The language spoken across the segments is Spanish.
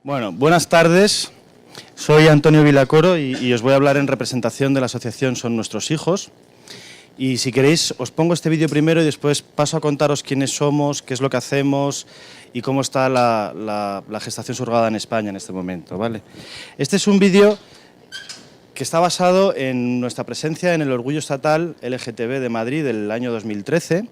Bueno, buenas tardes. Soy Antonio Vilacoro y os voy a hablar en representación de la asociación Son Nuestros Hijos. Y si queréis, os pongo este vídeo primero y después paso a contaros quiénes somos, qué es lo que hacemos y cómo está la gestación subrogada en España en este momento, ¿vale? Este es un vídeo que está basado en nuestra presencia en el Orgullo Estatal LGTB de Madrid del año 2013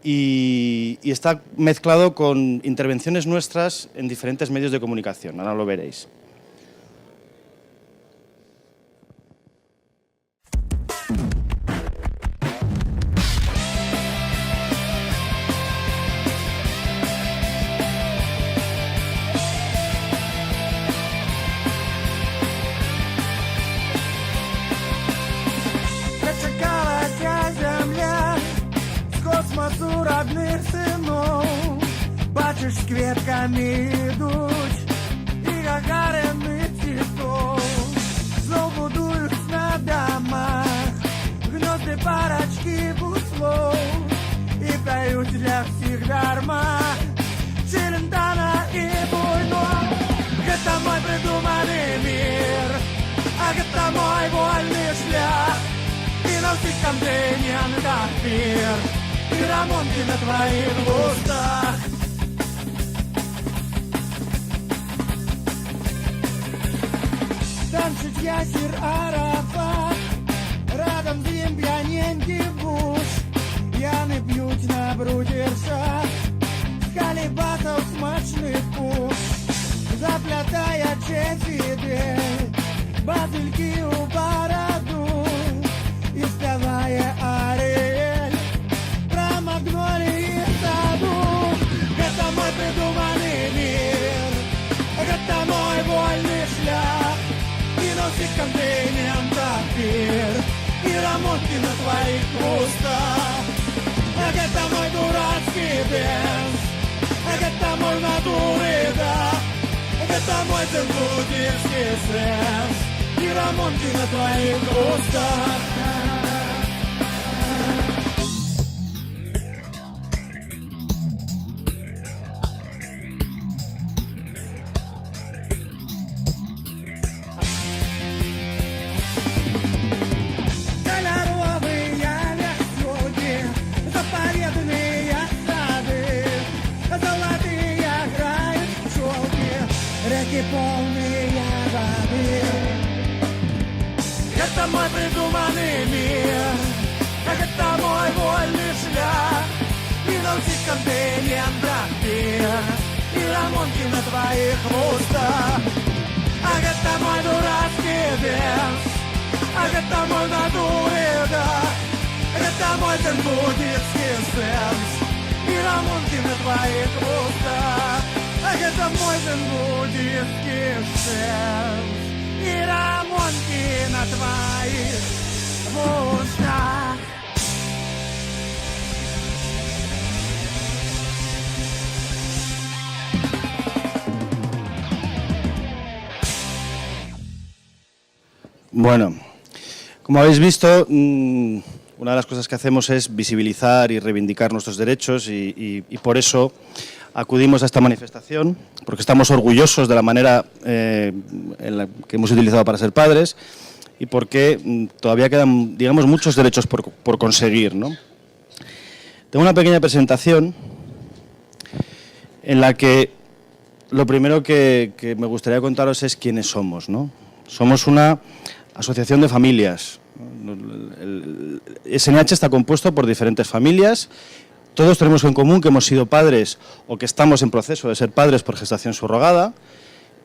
y está mezclado con intervenciones nuestras en diferentes medios de comunicación, ahora lo veréis. Родных сынов, бачишь, с кветками идут и гагарины цветов. Зов будуют на домах, гнезды парочки буслов и поют для всех дарма Челентана и Буйно. Это мой придуманный мир, а это мой вольный шлях, и на всех контейнерах так мир. И рамонки на твоих устах. Танчить ясер Арафат, радом дым пьяненький буш, яны пьют на брудершах, калибатов смачный пуш, заплетая чефидель, базыльки у бороду, и вставая Ариэль. Это мой придуманный мир, это мой вольный шлях, и носит контейнером пир, и рамонки на твоих кустах. Это мой дурацкий бенз, это мой натуры, да, это мой центудерский сенс, и рамонки на твоих кустах. Полные воды. Это мой придуманный мир, это мой вольный шлях, и научить контейнером трактир, и рамонки на твоих устах. Это мой дурацкий бенз, это мой натуры, да, это мой центудерский сенс, и рамонки на твоих устах. Это мой центудерский сенс, и рамонки на твоих устах. Bueno, como habéis visto, una de las cosas que hacemos es visibilizar y reivindicar nuestros derechos y por eso acudimos a esta manifestación, porque estamos orgullosos de la manera en la que hemos utilizado para ser padres y porque todavía quedan, digamos, muchos derechos por conseguir, ¿no? Tengo una pequeña presentación en la que lo primero que me gustaría contaros es quiénes somos, ¿no? Somos una asociación de familias. El SNH está compuesto por diferentes familias. Todos tenemos en común que hemos sido padres o que estamos en proceso de ser padres por gestación subrogada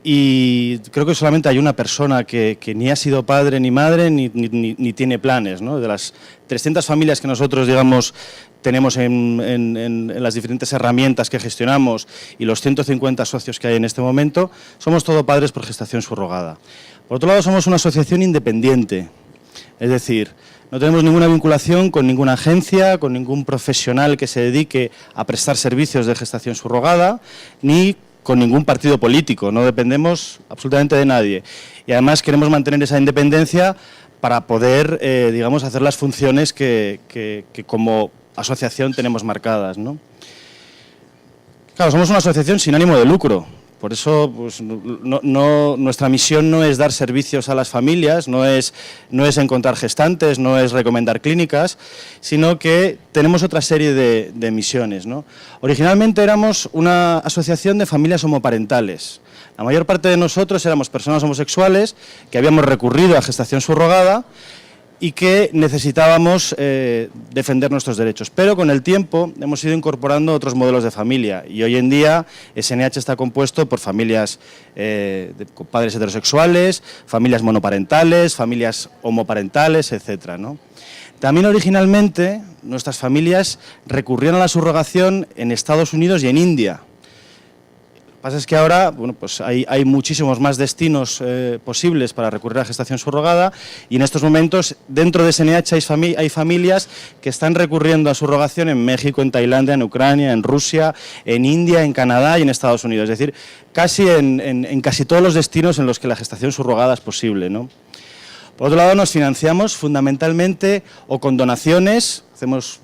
y creo que solamente hay una persona que ni ha sido padre ni madre ni tiene planes, ¿no? De las 300 familias que nosotros, digamos, tenemos en las diferentes herramientas que gestionamos y los 150 socios que hay en este momento, somos todos padres por gestación subrogada. Por otro lado, somos una asociación independiente, es decir, no tenemos ninguna vinculación con ninguna agencia, con ningún profesional que se dedique a prestar servicios de gestación subrogada, ni con ningún partido político, no dependemos absolutamente de nadie. Y además queremos mantener esa independencia para poder, digamos, hacer las funciones que como asociación tenemos marcadas, ¿no? Claro, somos una asociación sin ánimo de lucro, Por eso pues, nuestra misión no es dar servicios a las familias, no es encontrar gestantes, no es recomendar clínicas, sino que tenemos otra serie de misiones, ¿no? Originalmente éramos una asociación de familias homoparentales. La mayor parte de nosotros éramos personas homosexuales que habíamos recurrido a gestación subrogada y que necesitábamos defender nuestros derechos. Pero con el tiempo hemos ido incorporando otros modelos de familia y hoy en día SNH está compuesto por familias con padres heterosexuales, familias monoparentales, familias homoparentales, etcétera, ¿no? También originalmente nuestras familias recurrían a la subrogación en Estados Unidos y en India. Lo que pasa es que ahora bueno, pues hay muchísimos más destinos posibles para recurrir a gestación subrogada y en estos momentos dentro de SNH hay familias que están recurriendo a subrogación en México, en Tailandia, en Ucrania, en Rusia, en India, en Canadá y en Estados Unidos. Es decir, casi en casi todos los destinos en los que la gestación subrogada es posible, ¿no? Por otro lado, nos financiamos fundamentalmente o con donaciones, hacemos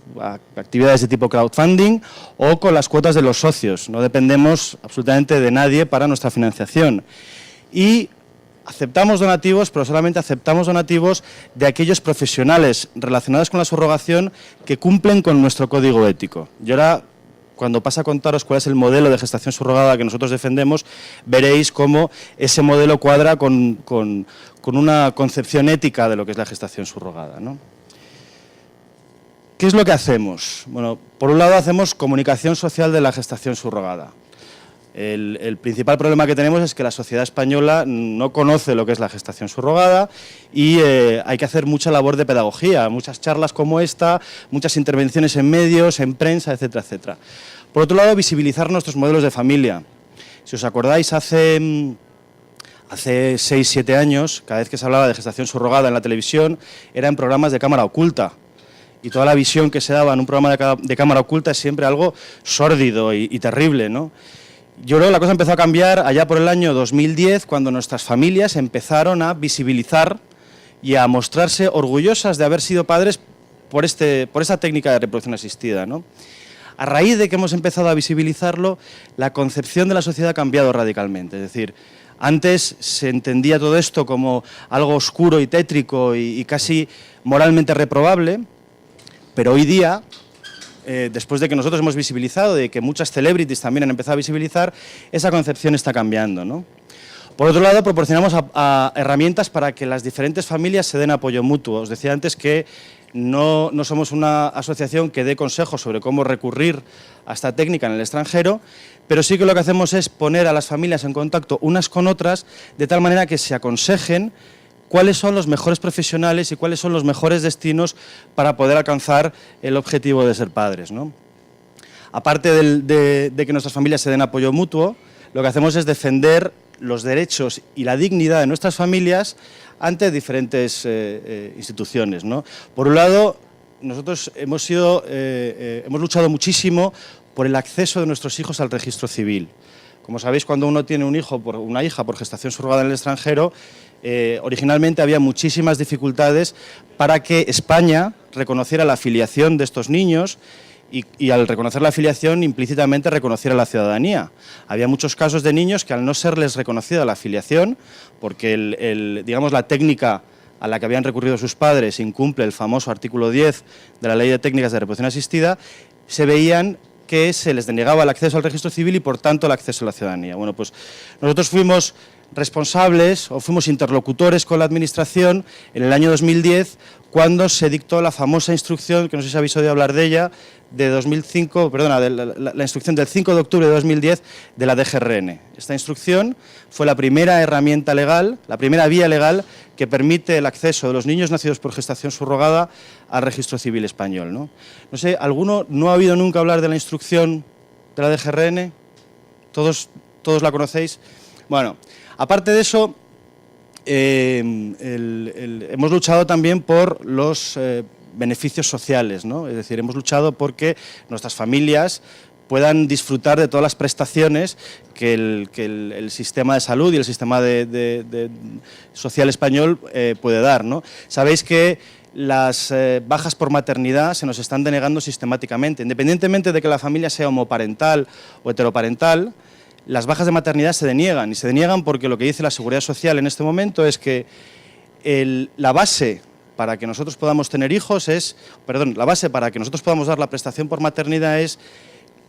actividades de tipo crowdfunding, o con las cuotas de los socios. No dependemos absolutamente de nadie para nuestra financiación. Y aceptamos donativos, pero solamente aceptamos donativos de aquellos profesionales relacionados con la subrogación que cumplen con nuestro código ético. Y ahora, cuando pase a contaros cuál es el modelo de gestación subrogada que nosotros defendemos, veréis cómo ese modelo cuadra con una concepción ética de lo que es la gestación subrogada, ¿no? ¿Qué es lo que hacemos? Bueno, por un lado hacemos comunicación social de la gestación subrogada. El principal problema que tenemos es que la sociedad española no conoce lo que es la gestación subrogada y hay que hacer mucha labor de pedagogía, muchas charlas como esta, muchas intervenciones en medios, en prensa, etcétera, etcétera. Por otro lado, visibilizar nuestros modelos de familia. Si os acordáis, hace 6-7 años, cada vez que se hablaba de gestación subrogada en la televisión, era en programas de cámara oculta. Y toda la visión que se daba en un programa de cámara oculta es siempre algo sórdido y terrible, ¿no? Yo creo que la cosa empezó a cambiar allá por el año 2010, cuando nuestras familias empezaron a visibilizar y a mostrarse orgullosas de haber sido padres por esa técnica de reproducción asistida, ¿no? A raíz de que hemos empezado a visibilizarlo, la concepción de la sociedad ha cambiado radicalmente. Es decir, antes se entendía todo esto como algo oscuro y tétrico y casi moralmente reprobable, pero hoy día, después de que nosotros hemos visibilizado, de que muchas celebrities también han empezado a visibilizar, esa concepción está cambiando, ¿no? Por otro lado, proporcionamos herramientas para que las diferentes familias se den apoyo mutuo. Os decía antes que no somos una asociación que dé consejos sobre cómo recurrir a esta técnica en el extranjero, pero sí que lo que hacemos es poner a las familias en contacto unas con otras de tal manera que se aconsejen cuáles son los mejores profesionales y cuáles son los mejores destinos para poder alcanzar el objetivo de ser padres, ¿no? Aparte de que nuestras familias se den apoyo mutuo, lo que hacemos es defender los derechos y la dignidad de nuestras familias ante diferentes instituciones, ¿no? Por un lado, nosotros hemos luchado muchísimo por el acceso de nuestros hijos al registro civil. Como sabéis, cuando uno tiene un hijo o una hija por gestación subrogada en el extranjero, originalmente había muchísimas dificultades para que España reconociera la filiación de estos niños y al reconocer la filiación implícitamente reconociera la ciudadanía. Había muchos casos de niños que al no serles reconocida la filiación, porque digamos, la técnica a la que habían recurrido sus padres incumple el famoso artículo 10 de la Ley de Técnicas de Reproducción Asistida, se veían que se les denegaba el acceso al registro civil y por tanto el acceso a la ciudadanía. Bueno, pues nosotros fuimos responsables o fuimos interlocutores con la Administración en el año 2010 cuando se dictó la famosa instrucción, que no sé si habéis oído hablar de ella, de 2005, perdona, la instrucción del 5 de octubre de 2010 de la DGRN. Esta instrucción fue la primera herramienta legal, la primera vía legal que permite el acceso de los niños nacidos por gestación subrogada al registro civil español, ¿no? No sé, ¿alguno no ha oído nunca hablar de la instrucción de la DGRN? ¿Todos la conocéis? Bueno, aparte de eso, hemos luchado también por los beneficios sociales, ¿no? Es decir, hemos luchado porque nuestras familias puedan disfrutar de todas las prestaciones que el sistema de salud y el sistema social español puede dar, ¿no? Sabéis que las bajas por maternidad se nos están denegando sistemáticamente, independientemente de que la familia sea homoparental o heteroparental. las bajas de maternidad se deniegan, y se deniegan porque lo que dice la Seguridad Social en este momento es que la base para que nosotros podamos tener hijos la base para que nosotros podamos dar la prestación por maternidad es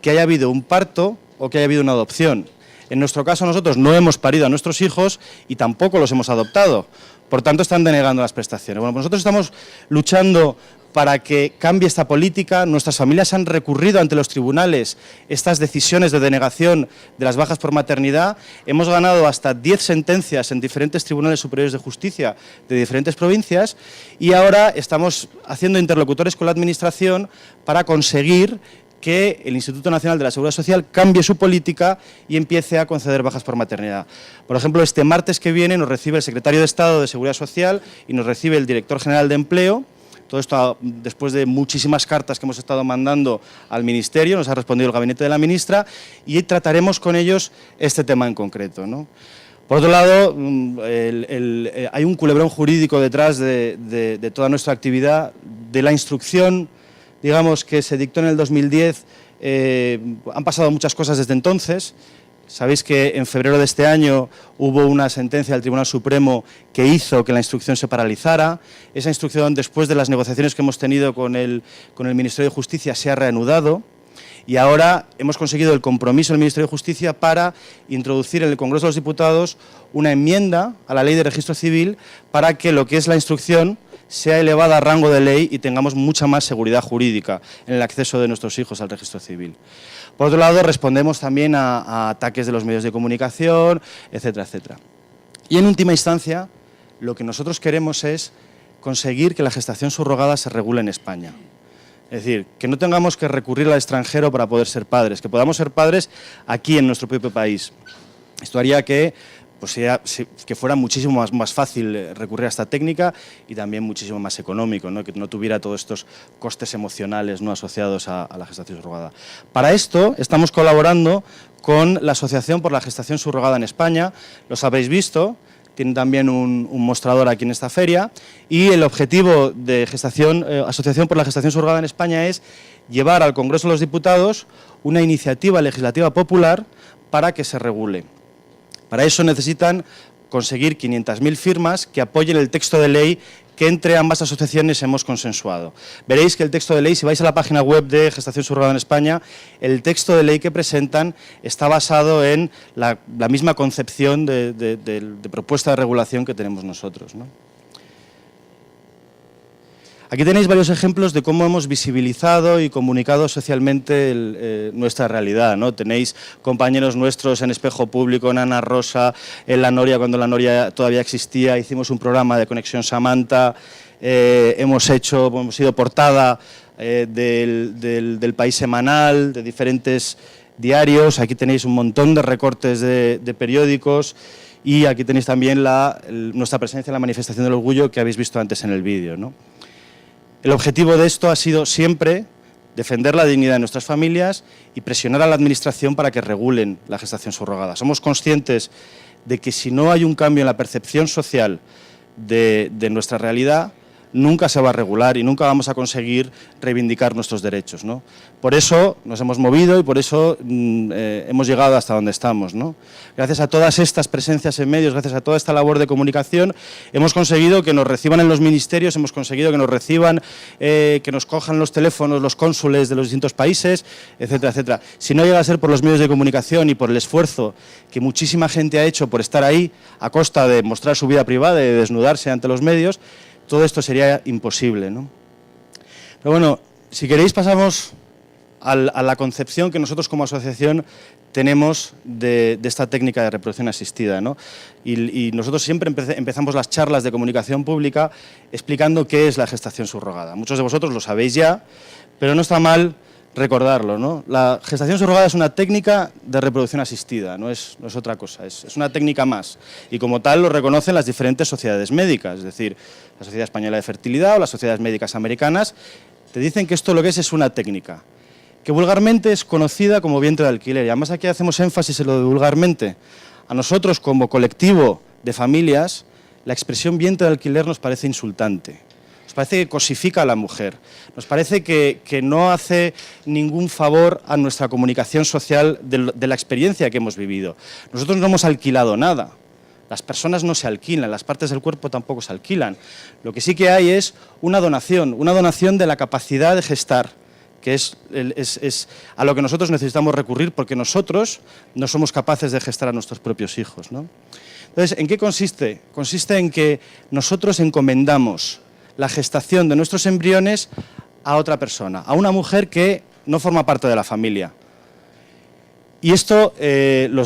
que haya habido un parto o que haya habido una adopción. En nuestro caso, nosotros no hemos parido a nuestros hijos y tampoco los hemos adoptado. Por tanto, están denegando las prestaciones. Bueno, pues nosotros estamos luchando para que cambie esta política. Nuestras familias han recurrido ante los tribunales estas decisiones de denegación de las bajas por maternidad. Hemos ganado hasta 10 sentencias en diferentes tribunales superiores de justicia de diferentes provincias y ahora estamos haciendo interlocutores con la Administración para conseguir que el Instituto Nacional de la Seguridad Social cambie su política y empiece a conceder bajas por maternidad. Por ejemplo, este martes que viene nos recibe el Secretario de Estado de Seguridad Social y nos recibe el Director General de Empleo. Todo esto después de muchísimas cartas que hemos estado mandando al Ministerio, nos ha respondido el gabinete de la ministra y trataremos con ellos este tema en concreto, ¿no? Por otro lado, hay un culebrón jurídico detrás de toda nuestra actividad, de la instrucción, digamos, que se dictó en el 2010, han pasado muchas cosas desde entonces. Sabéis que en febrero de este año hubo una sentencia del Tribunal Supremo que hizo que la instrucción se paralizara. Esa instrucción, después de las negociaciones que hemos tenido con el Ministerio de Justicia, se ha reanudado. Y ahora hemos conseguido el compromiso del Ministerio de Justicia para introducir en el Congreso de los Diputados una enmienda a la Ley de Registro Civil para que lo que es la instrucción sea elevada a rango de ley y tengamos mucha más seguridad jurídica en el acceso de nuestros hijos al registro civil. Por otro lado, respondemos también a ataques de los medios de comunicación, etcétera, etcétera. Y en última instancia, lo que nosotros queremos es conseguir que la gestación subrogada se regule en España. Es decir, que no tengamos que recurrir al extranjero para poder ser padres, que podamos ser padres aquí en nuestro propio país. Esto haría que fuera muchísimo más fácil recurrir a esta técnica y también muchísimo más económico, ¿no? Que no tuviera todos estos costes emocionales, ¿no?, asociados a la gestación subrogada. Para esto estamos colaborando con la Asociación por la Gestación Subrogada en España, los habéis visto, tienen también un mostrador aquí en esta feria y el objetivo de Asociación por la Gestación Subrogada en España es llevar al Congreso de los Diputados una iniciativa legislativa popular para que se regule. Para eso necesitan conseguir 500.000 firmas que apoyen el texto de ley que entre ambas asociaciones hemos consensuado. Veréis que el texto de ley, si vais a la página web de Gestación Subrogada en España, el texto de ley que presentan está basado en la misma concepción de propuesta de regulación que tenemos nosotros, ¿no? Aquí tenéis varios ejemplos de cómo hemos visibilizado y comunicado socialmente nuestra realidad, ¿no? Tenéis compañeros nuestros en Espejo Público, en Ana Rosa, en La Noria, cuando La Noria todavía existía, hicimos un programa de Conexión Samantha, hemos sido portada del País Semanal, de diferentes diarios, aquí tenéis un montón de recortes de periódicos y aquí tenéis también nuestra presencia en la manifestación del orgullo que habéis visto antes en el vídeo, ¿no? El objetivo de esto ha sido siempre defender la dignidad de nuestras familias y presionar a la Administración para que regulen la gestación subrogada. Somos conscientes de que si no hay un cambio en la percepción social de nuestra realidad, nunca se va a regular y nunca vamos a conseguir reivindicar nuestros derechos, ¿no? Por eso nos hemos movido y por eso hemos llegado hasta donde estamos, ¿no? Gracias a todas estas presencias en medios, gracias a toda esta labor de comunicación, hemos conseguido que nos reciban en los ministerios, hemos conseguido que nos reciban, que nos cojan los teléfonos, los cónsules de los distintos países, etcétera, etcétera. Si no llega a ser por los medios de comunicación y por el esfuerzo que muchísima gente ha hecho por estar ahí a costa de mostrar su vida privada y de desnudarse ante los medios, todo esto sería imposible, ¿no? Pero bueno, si queréis pasamos a la concepción que nosotros como asociación tenemos de esta técnica de reproducción asistida, ¿no? Y nosotros siempre empezamos las charlas de comunicación pública explicando qué es la gestación subrogada. Muchos de vosotros lo sabéis ya, pero no está mal recordarlo, ¿no? La gestación subrogada es una técnica de reproducción asistida, no es otra cosa, es una técnica más. Y como tal lo reconocen las diferentes sociedades médicas, es decir, la Sociedad Española de Fertilidad o las sociedades médicas americanas, te dicen que esto lo que es una técnica, que vulgarmente es conocida como vientre de alquiler. Y además aquí hacemos énfasis en lo de vulgarmente. A nosotros como colectivo de familias, la expresión vientre de alquiler nos parece insultante. Nos nos parece que cosifica a la mujer, nos parece que no hace ningún favor a nuestra comunicación social de la experiencia que hemos vivido. Nosotros no hemos alquilado nada, las personas no se alquilan, las partes del cuerpo tampoco se alquilan. Lo que sí que hay es una donación de la capacidad de gestar, que es a lo que nosotros necesitamos recurrir porque nosotros no somos capaces de gestar a nuestros propios hijos, ¿no? Entonces, ¿en qué consiste? Consiste en que nosotros encomendamos la gestación de nuestros embriones a otra persona, a una mujer que no forma parte de la familia. Y esto lo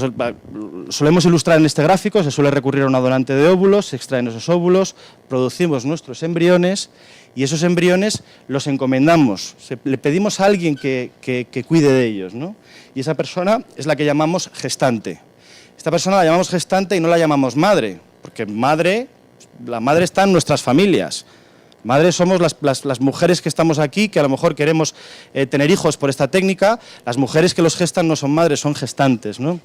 solemos ilustrar en este gráfico, se suele recurrir a una donante de óvulos, se extraen esos óvulos, producimos nuestros embriones y esos embriones los encomendamos, le pedimos a alguien que cuide de ellos, ¿no? Y esa persona es la que llamamos gestante. Esta persona la llamamos gestante y no la llamamos madre, porque la madre está en nuestras familias. Madres somos las mujeres que estamos aquí, que a lo mejor queremos tener hijos por esta técnica. Las mujeres que los gestan no son madres, son gestantes, ¿no?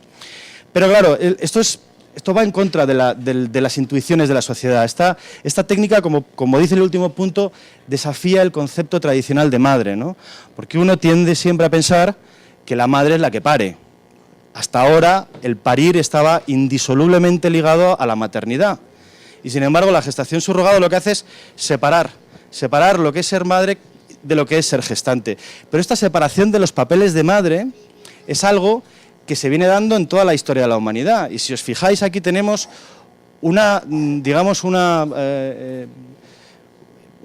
Pero claro, esto va en contra de las intuiciones de la sociedad. Esta técnica, como dice el último punto, desafía el concepto tradicional de madre, ¿no? Porque uno tiende siempre a pensar que la madre es la que pare. Hasta ahora el parir estaba indisolublemente ligado a la maternidad. Y sin embargo la gestación subrogada lo que hace es separar lo que es ser madre de lo que es ser gestante. Pero esta separación de los papeles de madre es algo que se viene dando en toda la historia de la humanidad. Y si os fijáis, aquí tenemos una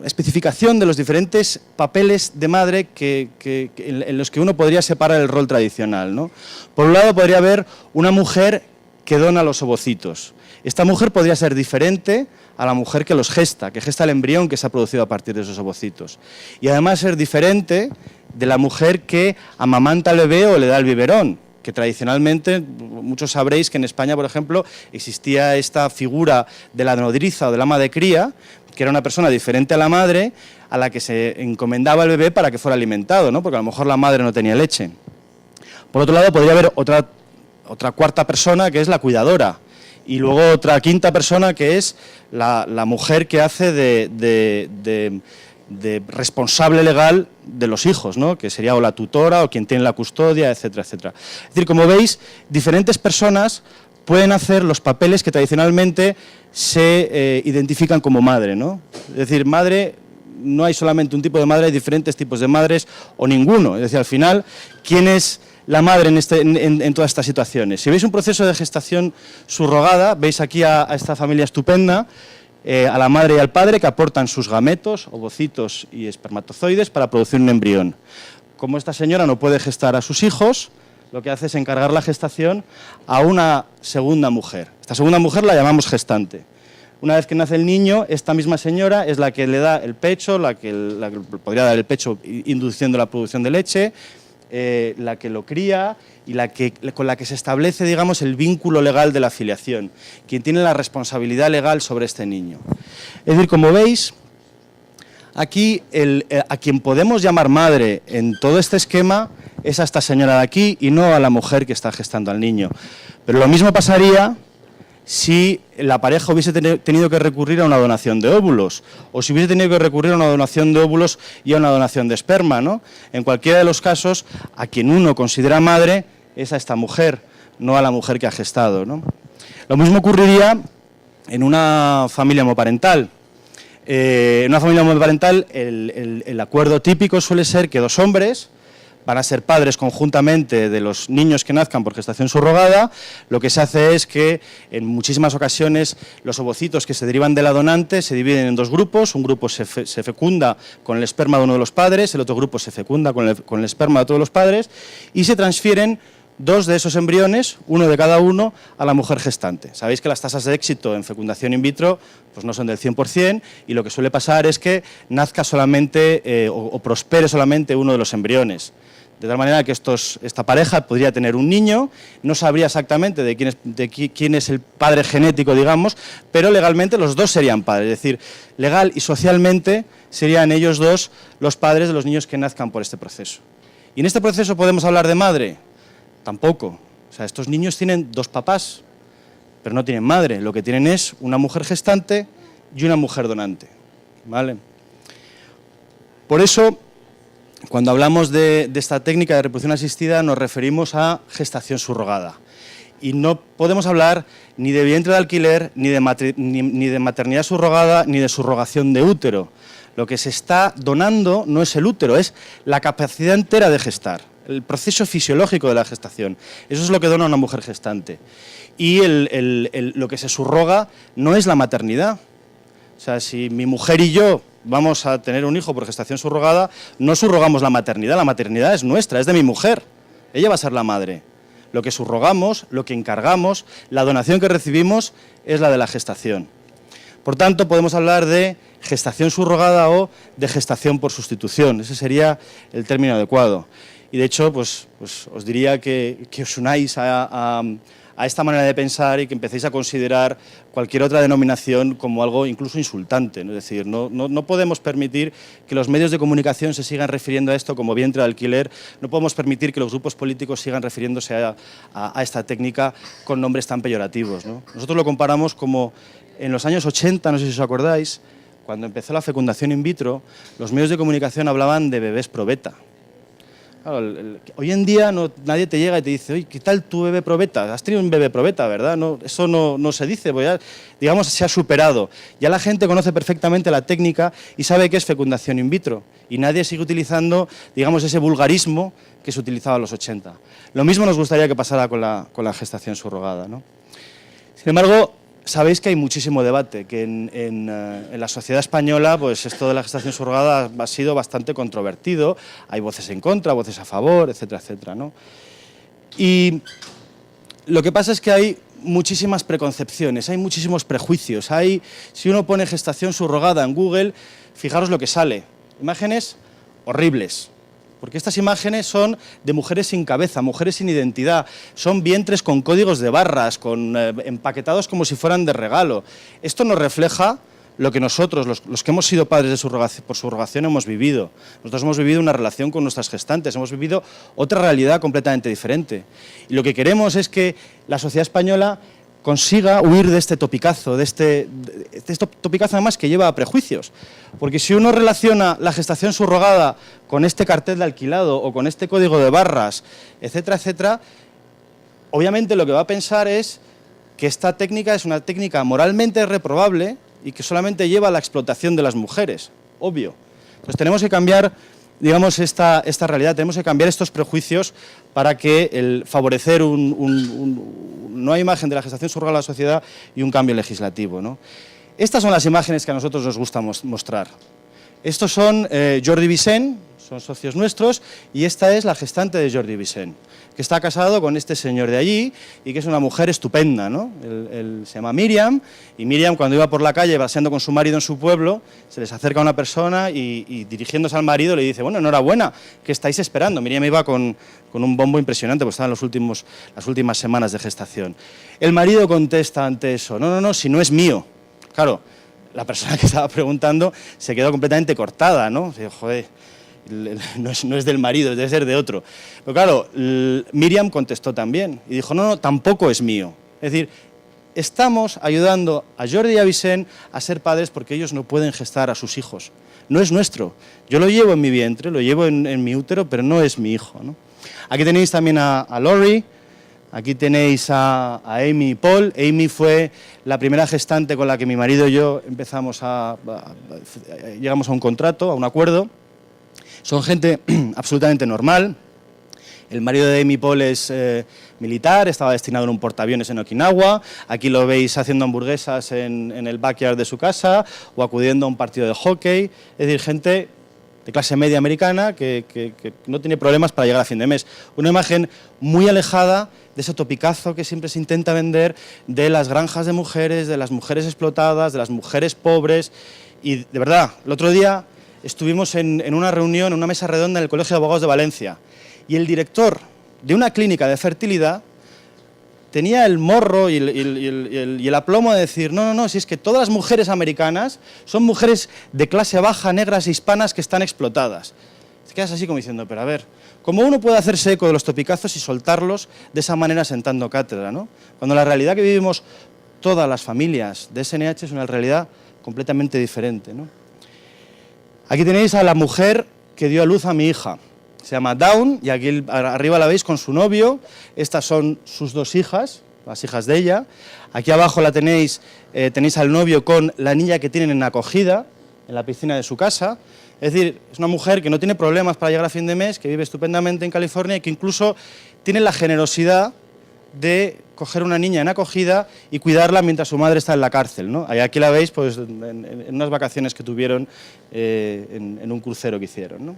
especificación de los diferentes papeles de madre en los que uno podría separar el rol tradicional, ¿no? Por un lado podría haber una mujer que dona los ovocitos. Esta mujer podría ser diferente a la mujer que los gesta, que gesta el embrión que se ha producido a partir de esos ovocitos. Y además ser diferente de la mujer que amamanta al bebé o le da el biberón, que tradicionalmente, muchos sabréis que en España, por ejemplo, existía esta figura de la nodriza o del ama de cría, que era una persona diferente a la madre, a la que se encomendaba el bebé para que fuera alimentado, ¿no? Porque a lo mejor la madre no tenía leche. Por otro lado, podría haber otra cuarta persona, que es la cuidadora, y luego otra quinta persona, que es la mujer que hace de responsable legal de los hijos, ¿no? Que sería o la tutora o quien tiene la custodia, etcétera, etcétera. Es decir, como veis, diferentes personas pueden hacer los papeles que tradicionalmente se identifican como madre, ¿no? Es decir, madre, no hay solamente un tipo de madre, hay diferentes tipos de madres o ninguno. Es decir, al final, ¿quién es la madre en todas estas situaciones? Si veis un proceso de gestación subrogada, veis aquí a esta familia estupenda, a la madre y al padre que aportan sus gametos, ovocitos y espermatozoides para producir un embrión. Como esta señora no puede gestar a sus hijos, lo que hace es encargar la gestación a una segunda mujer. Esta segunda mujer la llamamos gestante. Una vez que nace el niño, esta misma señora es la que le da el pecho, la que podría dar el pecho induciendo la producción de leche, la que lo cría y con la que se establece, digamos, el vínculo legal de la filiación, quien tiene la responsabilidad legal sobre este niño. Es decir, como veis, aquí a quien podemos llamar madre en todo este esquema es a esta señora de aquí y no a la mujer que está gestando al niño. Pero lo mismo pasaría si la pareja hubiese tenido que recurrir a una donación de óvulos, o si hubiese tenido que recurrir a una donación de óvulos y a una donación de esperma, ¿no? En cualquiera de los casos, a quien uno considera madre es a esta mujer, no a la mujer que ha gestado, ¿no? Lo mismo ocurriría en una familia homoparental. En una familia homoparental el acuerdo típico suele ser que dos hombres van a ser padres conjuntamente de los niños que nazcan por gestación subrogada. Lo que se hace es que en muchísimas ocasiones los ovocitos que se derivan de la donante se dividen en dos grupos. Un grupo se fecunda con el esperma de uno de los padres, el otro grupo se fecunda con el esperma de todos los padres y se transfieren dos de esos embriones, uno de cada uno, a la mujer gestante. Sabéis que las tasas de éxito en fecundación in vitro pues no son del 100% y lo que suele pasar es que nazca solamente o prospere solamente uno de los embriones. De tal manera que esta pareja podría tener un niño, no sabría exactamente de quién es el padre genético, digamos, pero legalmente los dos serían padres, es decir, legal y socialmente serían ellos dos los padres de los niños que nazcan por este proceso. ¿Y en este proceso podemos hablar de madre? Tampoco. O sea, estos niños tienen dos papás, pero no tienen madre, lo que tienen es una mujer gestante y una mujer donante, ¿vale? Por eso, cuando hablamos de esta técnica de reproducción asistida, nos referimos a gestación subrogada. Y no podemos hablar ni de vientre de alquiler, ni de maternidad subrogada, ni de subrogación de útero. Lo que se está donando no es el útero, es la capacidad entera de gestar, el proceso fisiológico de la gestación. Eso es lo que dona una mujer gestante. Y lo que se subroga no es la maternidad. O sea, si mi mujer y yo vamos a tener un hijo por gestación subrogada, no subrogamos la maternidad es nuestra, es de mi mujer. Ella va a ser la madre. Lo que subrogamos, lo que encargamos, la donación que recibimos es la de la gestación. Por tanto, podemos hablar de gestación subrogada o de gestación por sustitución. Ese sería el término adecuado. Y de hecho, pues os diría que os unáis a esta manera de pensar y que empecéis a considerar cualquier otra denominación como algo incluso insultante, ¿no? Es decir, no podemos permitir que los medios de comunicación se sigan refiriendo a esto como vientre de alquiler, no podemos permitir que los grupos políticos sigan refiriéndose a esta técnica con nombres tan peyorativos, ¿no? Nosotros lo comparamos como en los años 80, no sé si os acordáis, cuando empezó la fecundación in vitro, los medios de comunicación hablaban de bebés probeta. Claro, hoy en día nadie te llega y te dice, oye, ¿qué tal tu bebé probeta? Has tenido un bebé probeta, ¿verdad? No, eso no se dice, pues ya, digamos, se ha superado. Ya la gente conoce perfectamente la técnica y sabe que es fecundación in vitro. Y nadie sigue utilizando, digamos, ese vulgarismo que se utilizaba en los 80. Lo mismo nos gustaría que pasara con la gestación subrogada, ¿no? Sin embargo, sabéis que hay muchísimo debate, que en la sociedad española pues esto de la gestación subrogada ha sido bastante controvertido, hay voces en contra, voces a favor, etcétera, etcétera, ¿no? Y lo que pasa es que hay muchísimas preconcepciones, hay muchísimos prejuicios, si uno pone gestación subrogada en Google, fijaros lo que sale, imágenes horribles. Porque estas imágenes son de mujeres sin cabeza, mujeres sin identidad, son vientres con códigos de barras, empaquetados como si fueran de regalo. Esto nos refleja lo que nosotros, los que hemos sido padres por subrogación, hemos vivido. Nosotros hemos vivido una relación con nuestras gestantes, hemos vivido otra realidad completamente diferente. Y lo que queremos es que la sociedad española consiga huir de este topicazo, de este topicazo además que lleva a prejuicios. Porque si uno relaciona la gestación subrogada con este cartel de alquilado o con este código de barras, etcétera, etcétera, obviamente lo que va a pensar es que esta técnica es una técnica moralmente reprobable y que solamente lleva a la explotación de las mujeres, obvio. Entonces tenemos que cambiar, digamos, esta realidad, tenemos que cambiar estos prejuicios para que favorecer una nueva imagen de la gestación subrogada a la sociedad y un cambio legislativo, ¿no? Estas son las imágenes que a nosotros nos gusta mostrar. Estos son Jordi Vicent, son socios nuestros, y esta es la gestante de Jordi Vicent, que está casado con este señor de allí y que es una mujer estupenda, ¿no? Él se llama Miriam, y Miriam, cuando iba por la calle paseando con su marido en su pueblo, se les acerca una persona y dirigiéndose al marido le dice, bueno, enhorabuena, ¿qué estáis esperando? Miriam iba con un bombo impresionante, pues estaban las últimas semanas de gestación. El marido contesta ante eso, no, si no es mío. Claro, la persona que estaba preguntando se quedó completamente cortada, ¿no? Dice, joder, no es del marido, debe ser de otro. Pero claro, Miriam contestó también y dijo, no, tampoco es mío. Es decir, estamos ayudando a Jordi y a Vicent a ser padres porque ellos no pueden gestar a sus hijos. No es nuestro. Yo lo llevo en mi vientre, lo llevo en mi útero, pero no es mi hijo, ¿no? Aquí tenéis también a Lori. Aquí tenéis a Amy y Paul. Amy fue la primera gestante con la que mi marido y yo llegamos a un contrato, a un acuerdo. Son gente absolutamente normal. El marido de Amy Paul es militar, estaba destinado en un portaaviones en Okinawa. Aquí lo veis haciendo hamburguesas en el backyard de su casa o acudiendo a un partido de hockey. Es decir, gente de clase media americana que no tiene problemas para llegar a fin de mes. Una imagen muy alejada de ese topicazo que siempre se intenta vender de las granjas de mujeres, de las mujeres explotadas, de las mujeres pobres. Y de verdad, el otro día estuvimos en una reunión, en una mesa redonda en el Colegio de Abogados de Valencia, y el director de una clínica de fertilidad tenía el morro y el aplomo de decir, no, si es que todas las mujeres americanas son mujeres de clase baja, negras e hispanas que están explotadas. Te quedas así como diciendo, pero a ver, ¿cómo uno puede hacerse eco de los topicazos y soltarlos de esa manera sentando cátedra, ¿no? Cuando la realidad que vivimos todas las familias de SNH es una realidad completamente diferente, ¿no? Aquí tenéis a la mujer que dio a luz a mi hija. Se llama Dawn y aquí arriba la veis con su novio. Estas son sus 2 hijas, las hijas de ella. Aquí abajo la tenéis al novio con la niña que tienen en acogida en la piscina de su casa. Es decir, es una mujer que no tiene problemas para llegar a fin de mes, que vive estupendamente en California y que incluso tiene la generosidad de coger una niña en acogida y cuidarla mientras su madre está en la cárcel, ¿no? Aquí la veis pues, en unas vacaciones que tuvieron en un crucero que hicieron, ¿no?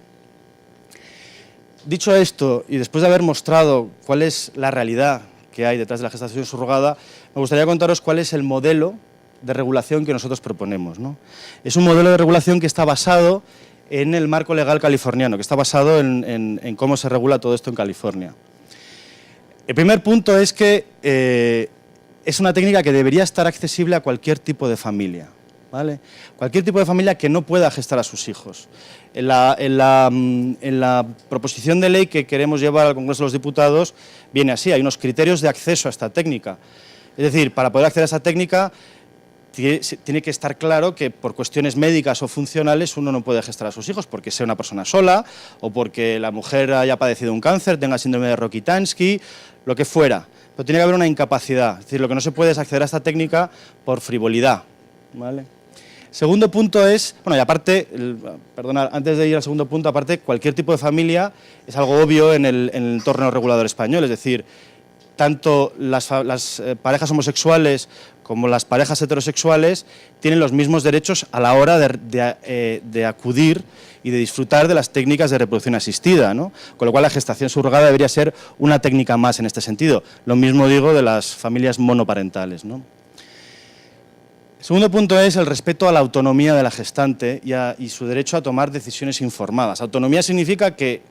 Dicho esto, y después de haber mostrado cuál es la realidad que hay detrás de la gestación subrogada, me gustaría contaros cuál es el modelo de regulación que nosotros proponemos, ¿no? Es un modelo de regulación que está basado en el marco legal californiano, que está basado en cómo se regula todo esto en California. El primer punto es que es una técnica que debería estar accesible a cualquier tipo de familia, ¿vale? Cualquier tipo de familia que no pueda gestar a sus hijos. En la proposición de ley que queremos llevar al Congreso de los Diputados viene así, hay unos criterios de acceso a esta técnica. Es decir, para poder acceder a esa técnica tiene que estar claro que por cuestiones médicas o funcionales uno no puede gestar a sus hijos porque sea una persona sola o porque la mujer haya padecido un cáncer, tenga síndrome de Rokitansky, lo que fuera. Pero tiene que haber una incapacidad. Es decir, lo que no se puede es acceder a esta técnica por frivolidad, ¿vale? Segundo punto es, bueno, y aparte, perdonad, antes de ir al segundo punto, aparte, cualquier tipo de familia es algo obvio en el entorno regulador español, es decir, tanto las parejas homosexuales como las parejas heterosexuales tienen los mismos derechos a la hora de acudir y de disfrutar de las técnicas de reproducción asistida, ¿no? Con lo cual la gestación subrogada debería ser una técnica más en este sentido. Lo mismo digo de las familias monoparentales, ¿no? El segundo punto es el respeto a la autonomía de la gestante y su derecho a tomar decisiones informadas. Autonomía significa que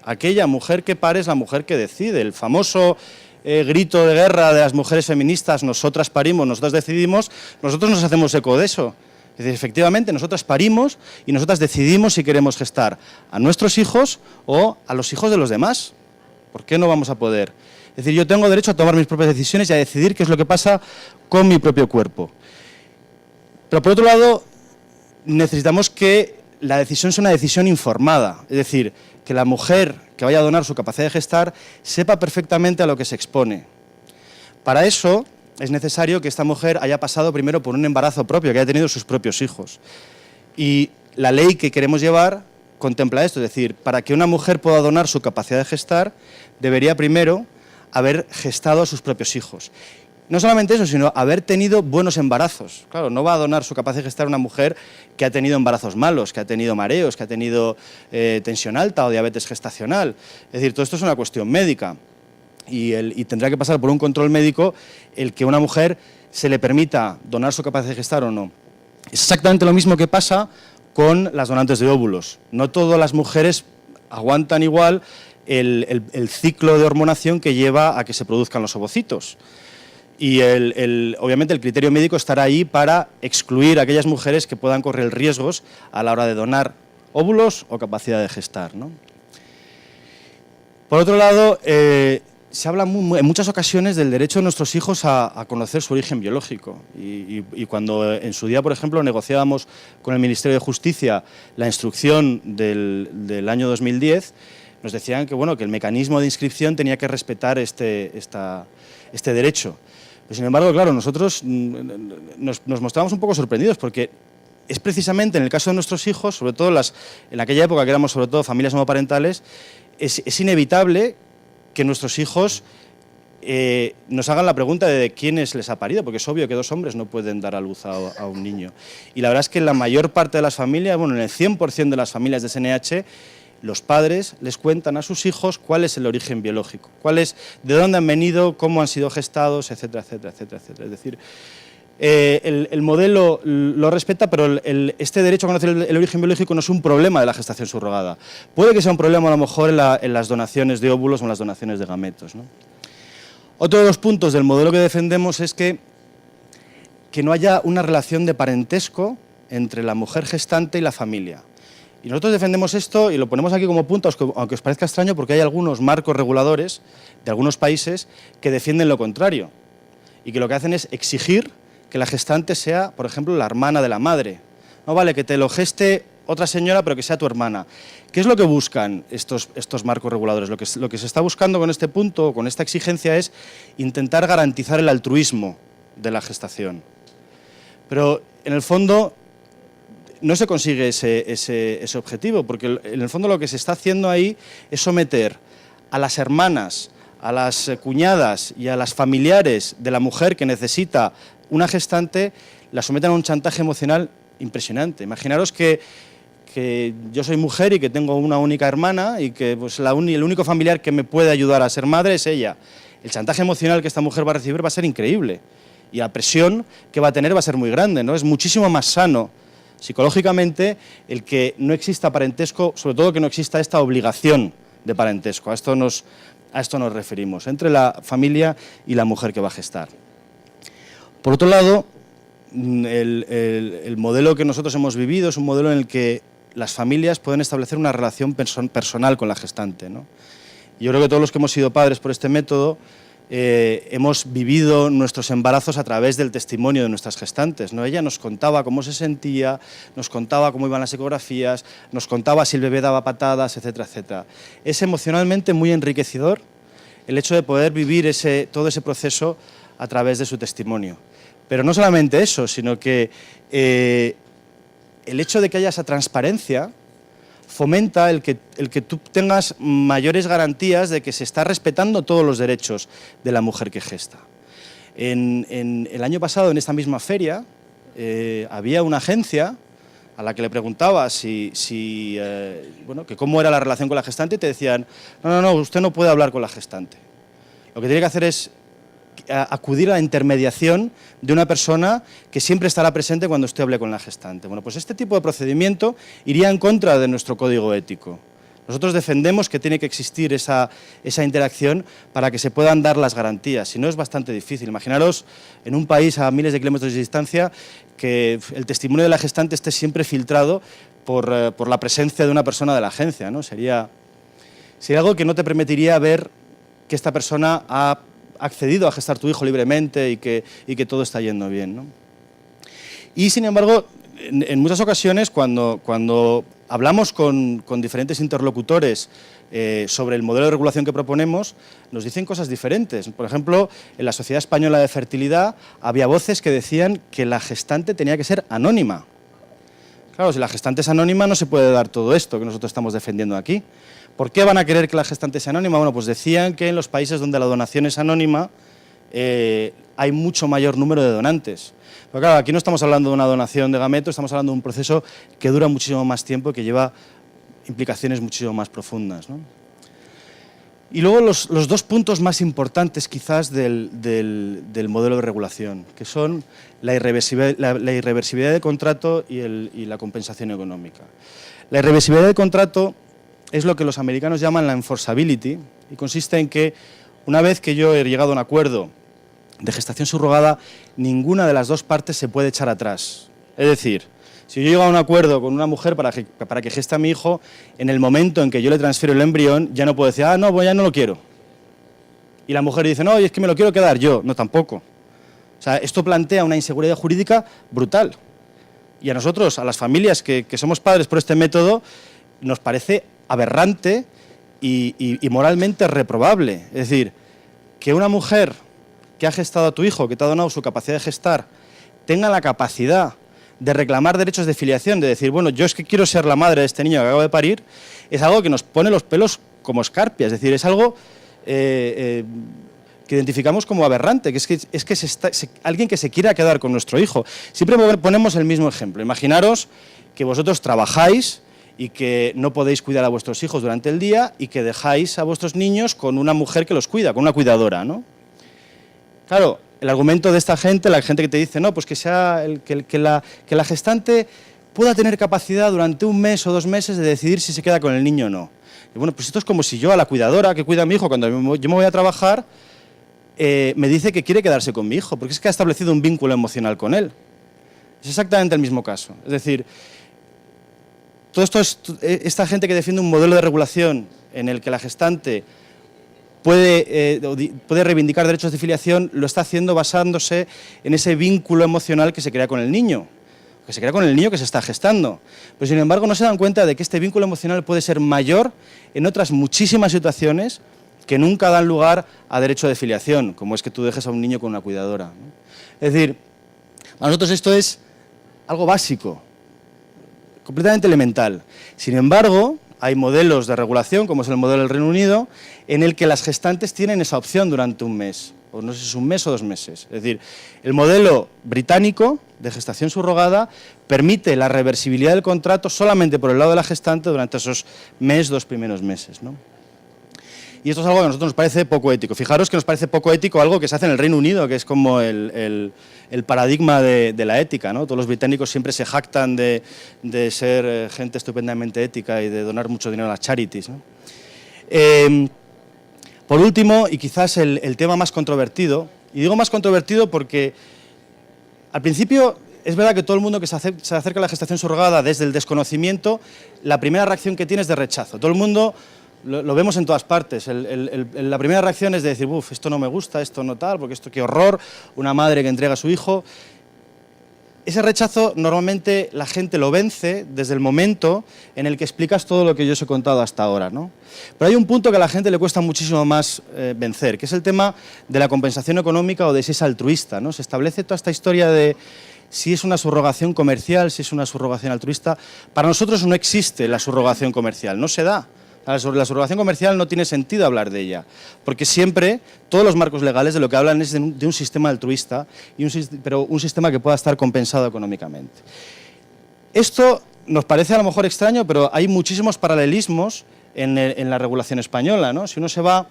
aquella mujer que pare es la mujer que decide. El famoso grito de guerra de las mujeres feministas, nosotras parimos, nosotras decidimos, nosotros nos hacemos eco de eso. Es decir, efectivamente, nosotras parimos y nosotras decidimos si queremos gestar a nuestros hijos o a los hijos de los demás. ¿Por qué no vamos a poder? Es decir, yo tengo derecho a tomar mis propias decisiones y a decidir qué es lo que pasa con mi propio cuerpo. Pero por otro lado, necesitamos que la decisión sea una decisión informada, es decir, que la mujer que vaya a donar su capacidad de gestar sepa perfectamente a lo que se expone. Para eso es necesario que esta mujer haya pasado primero por un embarazo propio, que haya tenido sus propios hijos. Y la ley que queremos llevar contempla esto, es decir, para que una mujer pueda donar su capacidad de gestar, debería primero haber gestado a sus propios hijos. No solamente eso, sino haber tenido buenos embarazos. Claro, no va a donar su capacidad de gestar una mujer que ha tenido embarazos malos, que ha tenido mareos, que ha tenido tensión alta o diabetes gestacional. Es decir, todo esto es una cuestión médica y tendrá que pasar por un control médico el que a una mujer se le permita donar su capacidad de gestar o no. Es exactamente lo mismo que pasa con las donantes de óvulos. No todas las mujeres aguantan igual el ciclo de hormonación que lleva a que se produzcan los ovocitos. Y obviamente el criterio médico estará ahí para excluir a aquellas mujeres que puedan correr riesgos a la hora de donar óvulos o capacidad de gestar, ¿no? Por otro lado, se habla en muchas ocasiones del derecho de nuestros hijos a conocer su origen biológico. Y cuando en su día, por ejemplo, negociábamos con el Ministerio de Justicia la instrucción del año 2010, nos decían que, bueno, que el mecanismo de inscripción tenía que respetar este derecho. Pero, sin embargo, claro, nosotros nos mostramos un poco sorprendidos porque es precisamente en el caso de nuestros hijos, sobre todo en aquella época que éramos sobre todo familias monoparentales, es inevitable que nuestros hijos nos hagan la pregunta de quiénes les ha parido, porque es obvio que 2 hombres no pueden dar a luz a un niño. Y la verdad es que en la mayor parte de las familias, bueno, en el 100% de las familias de SNH, los padres les cuentan a sus hijos cuál es el origen biológico, de dónde han venido, cómo han sido gestados, etcétera, etcétera, etcétera, etcétera. Es decir, el modelo lo respeta, pero este derecho a conocer el origen biológico no es un problema de la gestación subrogada. Puede que sea un problema a lo mejor en las donaciones de óvulos o en las donaciones de gametos, ¿no? Otro de los puntos del modelo que defendemos es que no haya una relación de parentesco entre la mujer gestante y la familia. Y nosotros defendemos esto y lo ponemos aquí como punto, aunque os parezca extraño, porque hay algunos marcos reguladores de algunos países que defienden lo contrario y que lo que hacen es exigir que la gestante sea, por ejemplo, la hermana de la madre. No vale que te lo geste otra señora, pero que sea tu hermana. ¿Qué es lo que buscan estos marcos reguladores? Lo que se está buscando con este punto, con esta exigencia, es intentar garantizar el altruismo de la gestación. Pero, en el fondo, no se consigue ese objetivo, porque en el fondo lo que se está haciendo ahí es someter a las hermanas, a las cuñadas y a las familiares de la mujer que necesita una gestante, la someten a un chantaje emocional impresionante. Imaginaros que yo soy mujer y que tengo una única hermana y que pues, el único familiar que me puede ayudar a ser madre es ella. El chantaje emocional que esta mujer va a recibir va a ser increíble y la presión que va a tener va a ser muy grande, ¿no? Es muchísimo más sano psicológicamente el que no exista parentesco, sobre todo que no exista esta obligación de parentesco. A esto nos referimos, entre la familia y la mujer que va a gestar. Por otro lado, el modelo que nosotros hemos vivido es un modelo en el que las familias pueden establecer una relación personal con la gestante, ¿no? Yo creo que todos los que hemos sido padres por este método hemos vivido nuestros embarazos a través del testimonio de nuestras gestantes, ¿no? Ella nos contaba cómo se sentía, nos contaba cómo iban las ecografías, nos contaba si el bebé daba patadas, etcétera, etcétera. Es emocionalmente muy enriquecedor el hecho de poder vivir todo ese proceso a través de su testimonio. Pero no solamente eso, sino que el hecho de que haya esa transparencia fomenta el que tú tengas mayores garantías de que se está respetando todos los derechos de la mujer que gesta. En el año pasado, en esta misma feria, había una agencia a la que le preguntaba que cómo era la relación con la gestante y te decían, no, usted no puede hablar con la gestante. Lo que tiene que hacer es acudir a la intermediación de una persona que siempre estará presente cuando usted hable con la gestante. Bueno, pues este tipo de procedimiento iría en contra de nuestro código ético. Nosotros defendemos que tiene que existir esa interacción para que se puedan dar las garantías, si no es bastante difícil. Imaginaros en un país a miles de kilómetros de distancia que el testimonio de la gestante esté siempre filtrado por la presencia de una persona de la agencia, ¿no? Sería algo que no te permitiría ver que esta persona ha accedido a gestar tu hijo libremente y que todo está yendo bien, ¿no? Y sin embargo, en muchas ocasiones cuando hablamos con diferentes interlocutores sobre el modelo de regulación que proponemos, nos dicen cosas diferentes. Por ejemplo, en la Sociedad Española de Fertilidad había voces que decían que la gestante tenía que ser anónima. Claro, si la gestante es anónima no se puede dar todo esto que nosotros estamos defendiendo aquí. ¿Por qué van a querer que la gestante sea anónima? Bueno, pues decían que en los países donde la donación es anónima hay mucho mayor número de donantes. Pero claro, aquí no estamos hablando de una donación de gametos, estamos hablando de un proceso que dura muchísimo más tiempo y que lleva implicaciones muchísimo más profundas, ¿no? Y luego los dos puntos más importantes quizás del modelo de regulación, que son la irreversibilidad del contrato y la compensación económica. La irreversibilidad del contrato es lo que los americanos llaman la enforceability y consiste en que una vez que yo he llegado a un acuerdo de gestación subrogada, ninguna de las dos partes se puede echar atrás. Es decir, si yo llego a un acuerdo con una mujer para que geste a mi hijo, en el momento en que yo le transfiero el embrión, ya no puedo decir, no, pues ya no lo quiero. Y la mujer dice, no, es que me lo quiero quedar yo. No, tampoco. O sea, esto plantea una inseguridad jurídica brutal. Y a nosotros, a las familias que somos padres por este método, nos parece aberrante y moralmente reprobable. Es decir, que una mujer que ha gestado a tu hijo, que te ha donado su capacidad de gestar, tenga la capacidad de reclamar derechos de filiación, de decir, bueno, yo es que quiero ser la madre de este niño que acabo de parir, es algo que nos pone los pelos como escarpias. Es decir, es algo que identificamos como aberrante, que es que alguien que se quiera quedar con nuestro hijo. Siempre ponemos el mismo ejemplo. Imaginaros que vosotros trabajáis y que no podéis cuidar a vuestros hijos durante el día y que dejáis a vuestros niños con una mujer que los cuida, con una cuidadora, ¿no? Claro, el argumento de esta gente, la gente que te dice, no, pues que la gestante pueda tener capacidad durante un mes o 2 meses de decidir si se queda con el niño o no. Y bueno, pues esto es como si yo a la cuidadora que cuida a mi hijo, cuando yo me voy a trabajar, me dice que quiere quedarse con mi hijo, porque es que ha establecido un vínculo emocional con él. Es exactamente el mismo caso. Es decir, todo esto es esta gente que defiende un modelo de regulación en el que la gestante puede reivindicar derechos de filiación, lo está haciendo basándose en ese vínculo emocional que se crea con el niño. porque se crea con el niño que se está gestando. Pero sin embargo no se dan cuenta de que este vínculo emocional puede ser mayor en otras muchísimas situaciones que nunca dan lugar a derecho de filiación, como es que tú dejes a un niño con una cuidadora, ¿no? Es decir, para nosotros esto es algo básico, completamente elemental. Sin embargo, hay modelos de regulación, como es el modelo del Reino Unido, en el que las gestantes tienen esa opción durante un mes, o no sé si es un mes o 2 meses. Es decir, el modelo británico de gestación subrogada permite la reversibilidad del contrato solamente por el lado de la gestante durante esos 2 primeros meses, ¿no? Y esto es algo que a nosotros nos parece poco ético. Fijaros que nos parece poco ético algo que se hace en el Reino Unido, que es como el paradigma de la ética, ¿no? Todos los británicos siempre se jactan de ser gente estupendamente ética y de donar mucho dinero a las charities, ¿no? Por último, y quizás el tema más controvertido, y digo más controvertido porque al principio es verdad que todo el mundo que se acerca a la gestación subrogada desde el desconocimiento, la primera reacción que tiene es de rechazo. Todo el mundo... Lo vemos en todas partes. La primera reacción es de decir, uff, esto no me gusta, esto no tal, porque esto qué horror, una madre que entrega a su hijo. Ese rechazo normalmente la gente lo vence desde el momento en el que explicas todo lo que yo os he contado hasta ahora, ¿no? Pero hay un punto que a la gente le cuesta muchísimo más vencer, que es el tema de la compensación económica o de si es altruista, ¿no? Se establece toda esta historia de si es una subrogación comercial, si es una subrogación altruista. Para nosotros no existe la subrogación comercial, no se da. Sobre la subrogación comercial no tiene sentido hablar de ella, porque siempre todos los marcos legales de lo que hablan es de un sistema altruista, pero un sistema que pueda estar compensado económicamente. Esto nos parece a lo mejor extraño, pero hay muchísimos paralelismos en la regulación española, ¿no? Si uno se va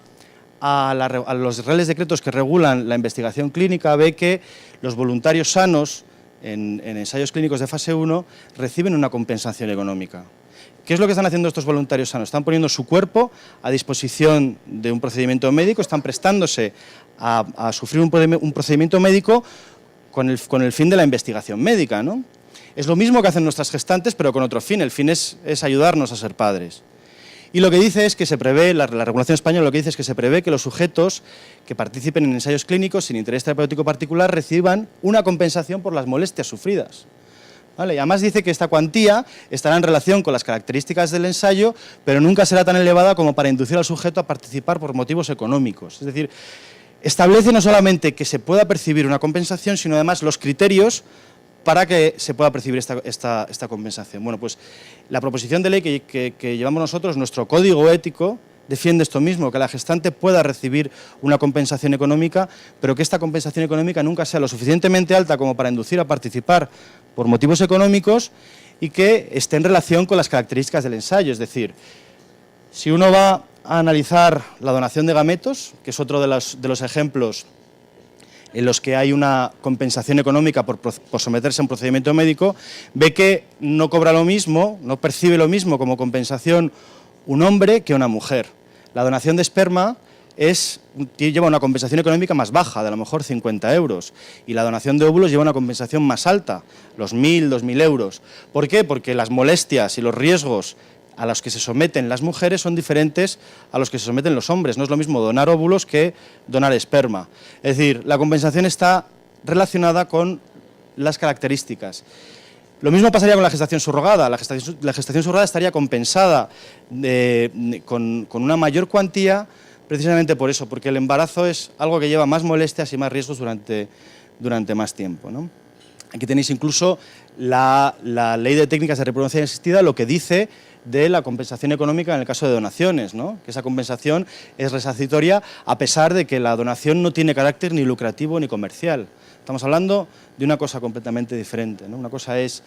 a los reales decretos que regulan la investigación clínica, ve que los voluntarios sanos en ensayos clínicos de fase 1 reciben una compensación económica. ¿Qué es lo que están haciendo estos voluntarios sanos? Están poniendo su cuerpo a disposición de un procedimiento médico, están prestándose a sufrir un procedimiento médico con el fin de la investigación médica, ¿no? Es lo mismo que hacen nuestras gestantes, pero con otro fin. El fin es ayudarnos a ser padres. Y lo que dice es que se prevé, la regulación española lo que dice es que se prevé que los sujetos que participen en ensayos clínicos sin interés terapéutico particular reciban una compensación por las molestias sufridas. ¿Vale? Y además dice que esta cuantía estará en relación con las características del ensayo, pero nunca será tan elevada como para inducir al sujeto a participar por motivos económicos. Es decir, establece no solamente que se pueda percibir una compensación, sino además los criterios para que se pueda percibir esta compensación. Bueno, pues la proposición de ley que llevamos nosotros, nuestro código ético, defiende esto mismo, que la gestante pueda recibir una compensación económica, pero que esta compensación económica nunca sea lo suficientemente alta como para inducir a participar por motivos económicos y que esté en relación con las características del ensayo. Es decir, si uno va a analizar la donación de gametos, que es otro de los ejemplos en los que hay una compensación económica por someterse a un procedimiento médico, ve que no cobra lo mismo, no percibe lo mismo como compensación un hombre que una mujer. La donación de esperma lleva una compensación económica más baja, de a lo mejor 50 euros, y la donación de óvulos lleva una compensación más alta, los 1.000, 2.000 euros. ¿Por qué? Porque las molestias y los riesgos a los que se someten las mujeres son diferentes a los que se someten los hombres. No es lo mismo donar óvulos que donar esperma. Es decir, la compensación está relacionada con las características. Lo mismo pasaría con la gestación subrogada. La gestación subrogada estaría compensada con una mayor cuantía, precisamente por eso, porque el embarazo es algo que lleva más molestias y más riesgos durante más tiempo, ¿no? Aquí tenéis incluso la Ley de Técnicas de Reproducción Asistida, lo que dice de la compensación económica en el caso de donaciones, ¿no? Que esa compensación es resarcitoria a pesar de que la donación no tiene carácter ni lucrativo ni comercial. Estamos hablando de una cosa completamente diferente, ¿no? Una cosa es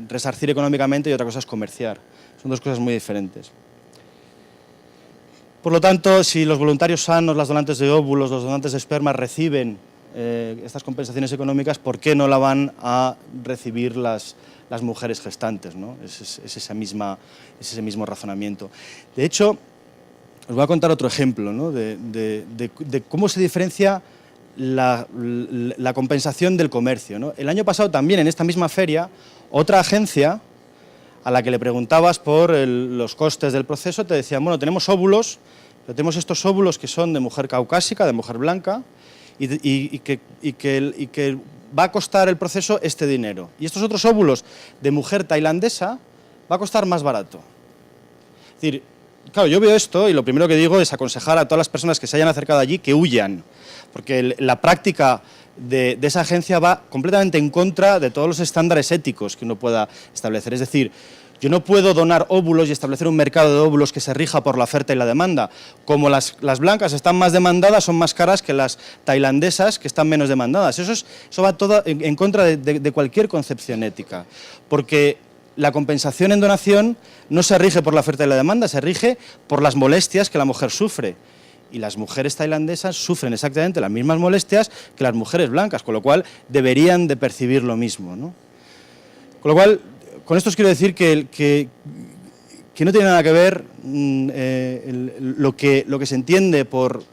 resarcir económicamente y otra cosa es comerciar. Son dos cosas muy diferentes. Por lo tanto, si los voluntarios sanos, las donantes de óvulos, los donantes de esperma reciben estas compensaciones económicas, ¿por qué no la van a recibir las mujeres gestantes, ¿no? Es ese mismo razonamiento. De hecho, os voy a contar otro ejemplo, ¿no? de cómo se diferencia la compensación del comercio, ¿no? El año pasado también, en esta misma feria, otra agencia a la que le preguntabas por los costes del proceso, te decían, bueno, tenemos óvulos, pero tenemos estos óvulos que son de mujer caucásica, de mujer blanca, y que va a costar el proceso este dinero. Y estos otros óvulos de mujer tailandesa va a costar más barato. Es decir, claro, yo veo esto y lo primero que digo es aconsejar a todas las personas que se hayan acercado allí que huyan, porque la práctica de esa agencia va completamente en contra de todos los estándares éticos que uno pueda establecer. Es decir, yo no puedo donar óvulos y establecer un mercado de óvulos que se rija por la oferta y la demanda. Como las blancas están más demandadas, son más caras que las tailandesas, que están menos demandadas. Eso va todo en contra de cualquier concepción ética, porque la compensación en donación no se rige por la oferta y la demanda, se rige por las molestias que la mujer sufre. Y las mujeres tailandesas sufren exactamente las mismas molestias que las mujeres blancas, con lo cual deberían de percibir lo mismo, ¿no? Con lo cual, con esto os quiero decir que no tiene nada que ver lo que se entiende por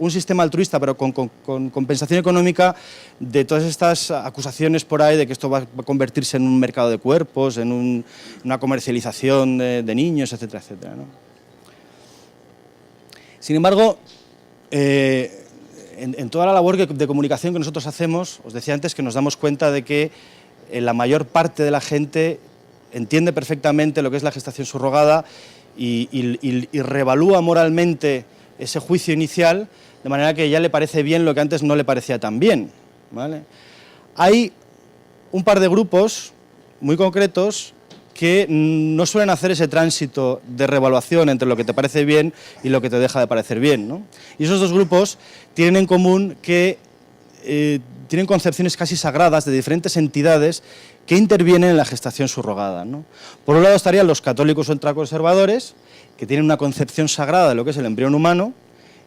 un sistema altruista, pero con compensación económica, de todas estas acusaciones por ahí de que esto va a convertirse en un mercado de cuerpos, en una comercialización de niños, etcétera, etcétera, ¿no? Sin embargo, en toda la labor de comunicación que nosotros hacemos, os decía antes que nos damos cuenta de que la mayor parte de la gente entiende perfectamente lo que es la gestación subrogada y reevalúa moralmente ese juicio inicial, de manera que ya le parece bien lo que antes no le parecía tan bien, ¿vale? Hay un par de grupos muy concretos que no suelen hacer ese tránsito de reevaluación entre lo que te parece bien y lo que te deja de parecer bien, ¿no? Y esos dos grupos tienen en común que tienen concepciones casi sagradas de diferentes entidades que intervienen en la gestación subrogada, ¿no? Por un lado estarían los católicos ultraconservadores, que tienen una concepción sagrada de lo que es el embrión humano,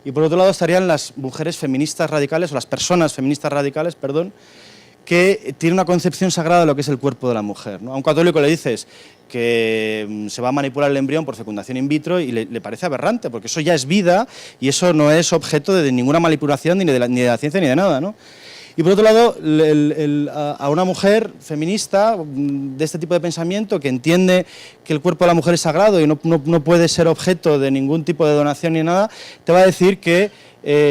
y por otro lado estarían las mujeres feministas radicales, o las personas feministas radicales, perdón, que tienen una concepción sagrada de lo que es el cuerpo de la mujer, ¿no? A un católico le dices que se va a manipular el embrión por fecundación in vitro y le parece aberrante, porque eso ya es vida y eso no es objeto de ninguna manipulación ni de la ciencia ni de nada, ¿no? Y por otro lado, a una mujer feminista de este tipo de pensamiento que entiende que el cuerpo de la mujer es sagrado y no puede ser objeto de ningún tipo de donación ni nada, te va a decir que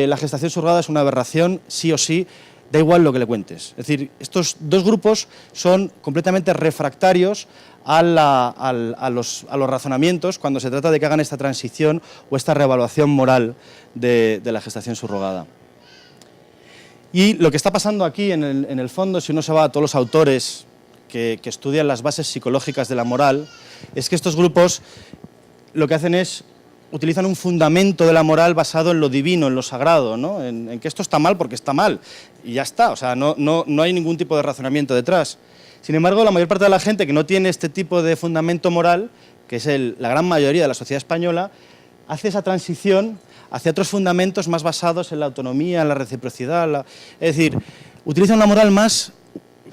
la gestación subrogada es una aberración sí o sí, da igual lo que le cuentes. Es decir, estos dos grupos son completamente refractarios a los razonamientos cuando se trata de que hagan esta transición o esta reevaluación moral de la gestación subrogada. Y lo que está pasando aquí, en el fondo, si uno se va a todos los autores que estudian las bases psicológicas de la moral, es que estos grupos lo que hacen es utilizan un fundamento de la moral basado en lo divino, en lo sagrado, ¿no? En que esto está mal porque está mal, y ya está, o sea, no hay ningún tipo de razonamiento detrás. Sin embargo, la mayor parte de la gente que no tiene este tipo de fundamento moral, que es la gran mayoría de la sociedad española, hace esa transición hacia otros fundamentos más basados en la autonomía, en la reciprocidad, es decir, utiliza una moral más,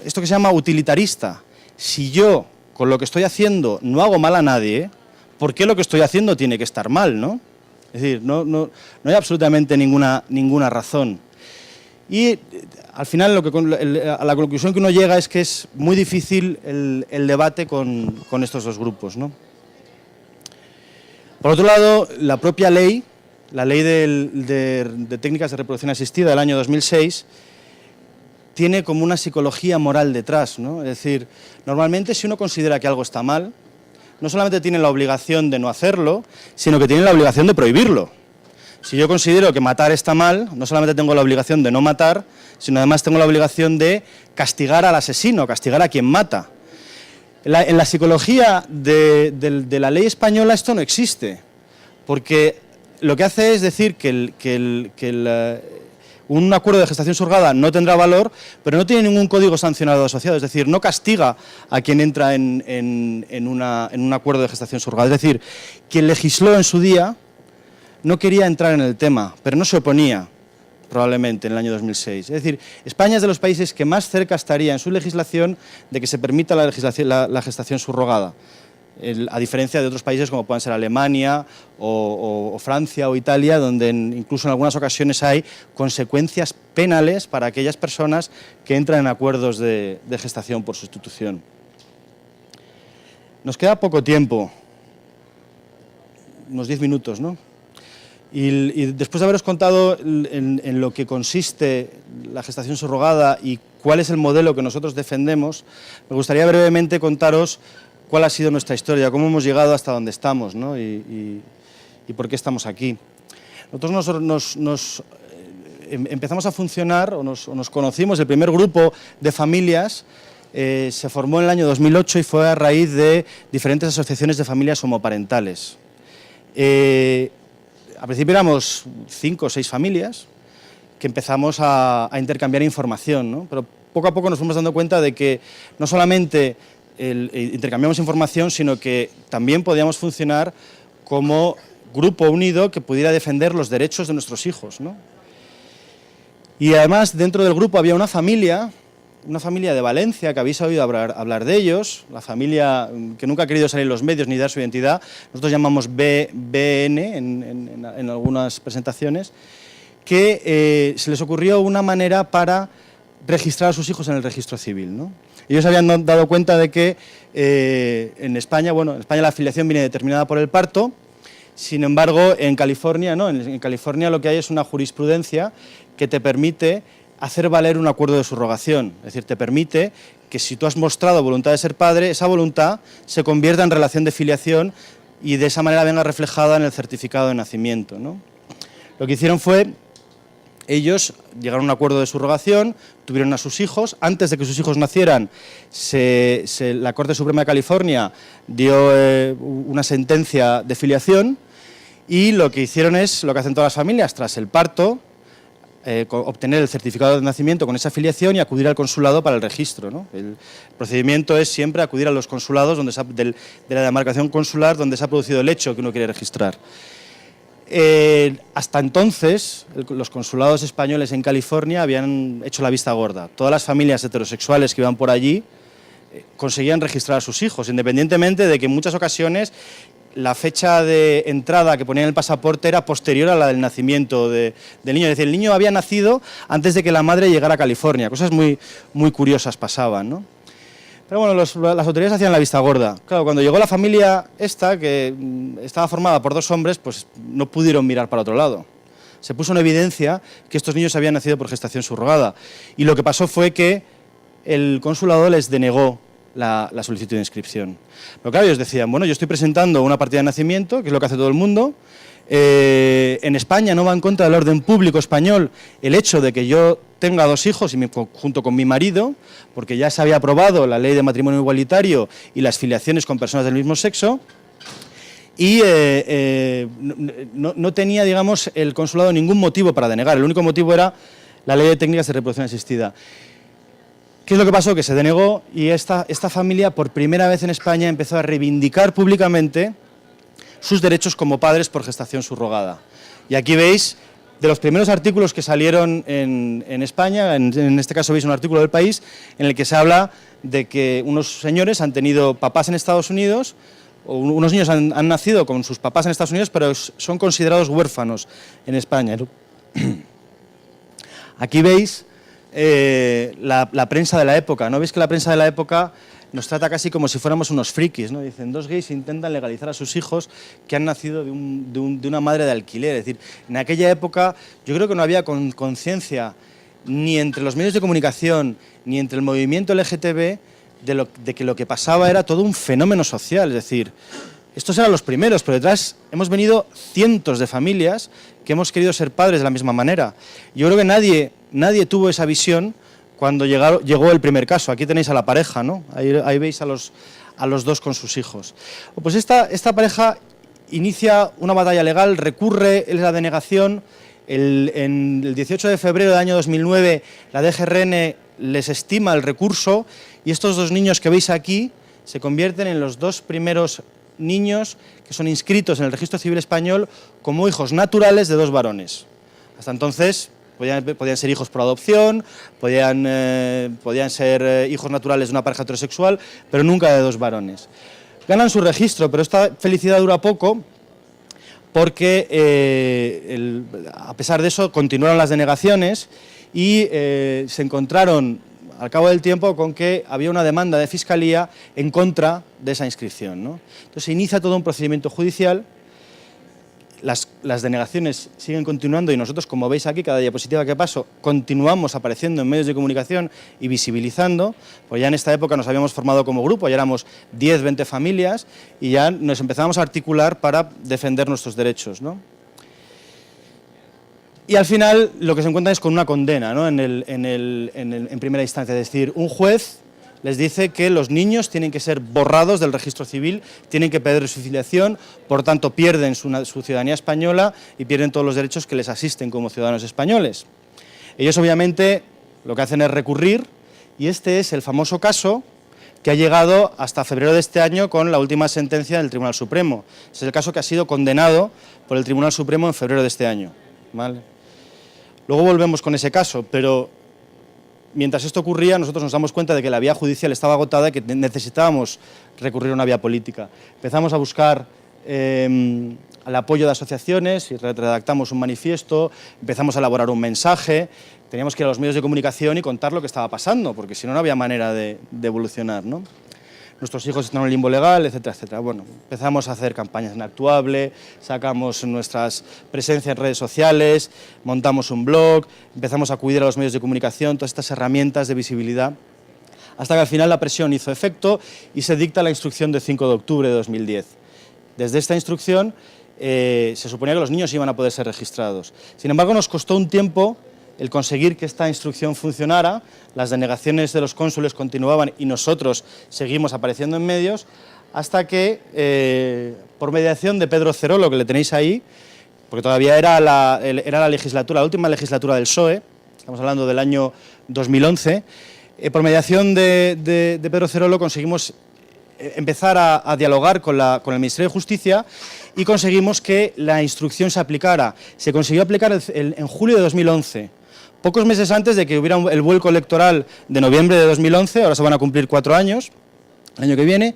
esto que se llama utilitarista. Si yo, con lo que estoy haciendo, no hago mal a nadie, ¿por qué lo que estoy haciendo tiene que estar mal, no? Es decir, no hay absolutamente ninguna razón. Y al final a la conclusión que uno llega es que es muy difícil el debate con estos dos grupos, ¿no? Por otro lado, la propia ley, la ley de técnicas de reproducción asistida del año 2006, tiene como una psicología moral detrás, ¿no? Es decir, normalmente si uno considera que algo está mal, no solamente tiene la obligación de no hacerlo, sino que tiene la obligación de prohibirlo. Si yo considero que matar está mal, no solamente tengo la obligación de no matar, sino además tengo la obligación de castigar al asesino, castigar a quien mata. En la psicología de la ley española esto no existe, porque lo que hace es decir que un acuerdo de gestación subrogada no tendrá valor, pero no tiene ningún código sancionado asociado, es decir, no castiga a quien entra en un acuerdo de gestación subrogada. Es decir, quien legisló en su día no quería entrar en el tema, pero no se oponía, probablemente, en el año 2006. Es decir, España es de los países que más cerca estaría en su legislación de que se permita la gestación subrogada, a diferencia de otros países como puedan ser Alemania o Francia o Italia, donde incluso en algunas ocasiones hay consecuencias penales para aquellas personas que entran en acuerdos de gestación por sustitución. Nos queda poco tiempo, unos 10 minutos, ¿no? Y después de haberos contado en lo que consiste la gestación subrogada y cuál es el modelo que nosotros defendemos, me gustaría brevemente contaros cuál ha sido nuestra historia, cómo hemos llegado hasta donde estamos, ¿no? y por qué estamos aquí. Nosotros empezamos a funcionar, o nos conocimos, el primer grupo de familias se formó en el año 2008 y fue a raíz de diferentes asociaciones de familias homoparentales. Al principio éramos 5 o 6 familias que empezamos a intercambiar información, ¿no? Pero poco a poco nos fuimos dando cuenta de que no solamente intercambiamos información, sino que también podíamos funcionar como grupo unido que pudiera defender los derechos de nuestros hijos, ¿no? Y además dentro del grupo había una familia de Valencia, que habéis oído hablar de ellos, la familia que nunca ha querido salir en los medios ni dar su identidad, nosotros llamamos BN en algunas presentaciones, que se les ocurrió una manera para registrar a sus hijos en el registro civil, ¿no? Ellos habían dado cuenta de que en España la afiliación viene determinada por el parto. Sin embargo, en California no, en California lo que hay es una jurisprudencia que te permite hacer valer un acuerdo de subrogación, es decir, te permite que si tú has mostrado voluntad de ser padre, esa voluntad se convierta en relación de filiación y de esa manera venga reflejada en el certificado de nacimiento, ¿no? Lo que hicieron fue, ellos llegaron a un acuerdo de subrogación, tuvieron a sus hijos, antes de que sus hijos nacieran, la Corte Suprema de California dio una sentencia de filiación y lo que hicieron es lo que hacen todas las familias, tras el parto, obtener el certificado de nacimiento con esa afiliación y acudir al consulado para el registro, ¿no? El procedimiento es siempre acudir a los consulados de la demarcación consular donde se ha producido el hecho que uno quiere registrar. Hasta entonces, los consulados españoles en California habían hecho la vista gorda. Todas las familias heterosexuales que iban por allí conseguían registrar a sus hijos, independientemente de que en muchas ocasiones la fecha de entrada que ponía en el pasaporte era posterior a la del nacimiento del niño. Es decir, el niño había nacido antes de que la madre llegara a California. Cosas muy, muy curiosas pasaban, ¿no? Pero bueno, las autoridades hacían la vista gorda. Claro, cuando llegó la familia esta, que estaba formada por 2 hombres, pues no pudieron mirar para otro lado. Se puso en evidencia que estos niños habían nacido por gestación subrogada. Y lo que pasó fue que el consulado les denegó la solicitud de inscripción. Pero claro, ellos decían, bueno, yo estoy presentando una partida de nacimiento, que es lo que hace todo el mundo. En España no va en contra del orden público español el hecho de que yo tenga 2 hijos junto con mi marido, porque ya se había aprobado la ley de matrimonio igualitario y las filiaciones con personas del mismo sexo, y no tenía, digamos, el consulado ningún motivo para denegar. El único motivo era la ley de técnicas de reproducción asistida. ¿Qué es lo que pasó? Que se denegó y esta familia por primera vez en España empezó a reivindicar públicamente sus derechos como padres por gestación subrogada. Y aquí veis de los primeros artículos que salieron en España, en este caso veis un artículo del País, en el que se habla de que unos señores han tenido papás en Estados Unidos, o unos niños han nacido con sus papás en Estados Unidos, pero son considerados huérfanos en España, ¿no? Aquí veis la prensa de la época, ¿no? Veis que la prensa de la época nos trata casi como si fuéramos unos frikis, ¿no? Dicen, 2 gays intentan legalizar a sus hijos que han nacido de una madre de alquiler. Es decir, en aquella época yo creo que no había conciencia ni entre los medios de comunicación ni entre el movimiento LGTB de que lo que pasaba era todo un fenómeno social. Es decir, estos eran los primeros, pero detrás hemos venido cientos de familias que hemos querido ser padres de la misma manera. Yo creo que nadie tuvo esa visión cuando llegó el primer caso. Aquí tenéis a la pareja, ¿no? Ahí veis a los 2 con sus hijos. Pues esta pareja inicia una batalla legal, recurre la denegación. En el 18 de febrero del año 2009 la DGRN les estima el recurso y estos 2 niños que veis aquí se convierten en los 2 primeros niños que son inscritos en el Registro Civil Español como hijos naturales de 2 varones. Hasta entonces podían ser hijos por adopción, podían ser hijos naturales de una pareja heterosexual, pero nunca de 2 varones. Ganan su registro, pero esta felicidad dura poco porque a pesar de eso continuaron las denegaciones y se encontraron al cabo del tiempo con que había una demanda de Fiscalía en contra de esa inscripción, ¿no? Entonces se inicia todo un procedimiento judicial. las denegaciones siguen continuando y nosotros, como veis aquí, cada diapositiva que paso, continuamos apareciendo en medios de comunicación y visibilizando, pues ya en esta época nos habíamos formado como grupo, ya éramos 10, 20 familias y ya nos empezábamos a articular para defender nuestros derechos, ¿no? Y al final lo que se encuentran es con una condena, ¿no? en primera instancia, es decir, un juez les dice que los niños tienen que ser borrados del registro civil, tienen que pedir su filiación, por tanto pierden su ciudadanía española y pierden todos los derechos que les asisten como ciudadanos españoles. Ellos obviamente lo que hacen es recurrir y este es el famoso caso que ha llegado hasta febrero de este año con la última sentencia del Tribunal Supremo. Es el caso que ha sido condenado por el Tribunal Supremo en febrero de este año, ¿vale? Luego volvemos con ese caso, pero mientras esto ocurría, nosotros nos damos cuenta de que la vía judicial estaba agotada y que necesitábamos recurrir a una vía política. Empezamos a buscar el apoyo de asociaciones y redactamos un manifiesto, empezamos a elaborar un mensaje, teníamos que ir a los medios de comunicación y contar lo que estaba pasando, porque si no, no había manera de evolucionar, ¿no? Nuestros hijos están en el limbo legal, etcétera, etcétera. Bueno, empezamos a hacer campañas en Actuable, sacamos nuestras presencias en redes sociales, montamos un blog, empezamos a acudir a los medios de comunicación, todas estas herramientas de visibilidad, hasta que al final la presión hizo efecto y se dicta la instrucción de 5 de octubre de 2010. Desde esta instrucción se suponía que los niños iban a poder ser registrados. Sin embargo, nos costó un tiempo el conseguir que esta instrucción funcionara, las denegaciones de los cónsules continuaban y nosotros seguimos apareciendo en medios, hasta que, por mediación de Pedro Cerolo, que le tenéis ahí, porque todavía era la legislatura, la última legislatura del PSOE, estamos hablando del año 2011, por mediación de Pedro Cerolo conseguimos empezar a dialogar con el Ministerio de Justicia y conseguimos que la instrucción se aplicara. Se consiguió aplicar en julio de 2011. Pocos meses antes de que hubiera el vuelco electoral de noviembre de 2011, ahora se van a cumplir 4 años, el año que viene,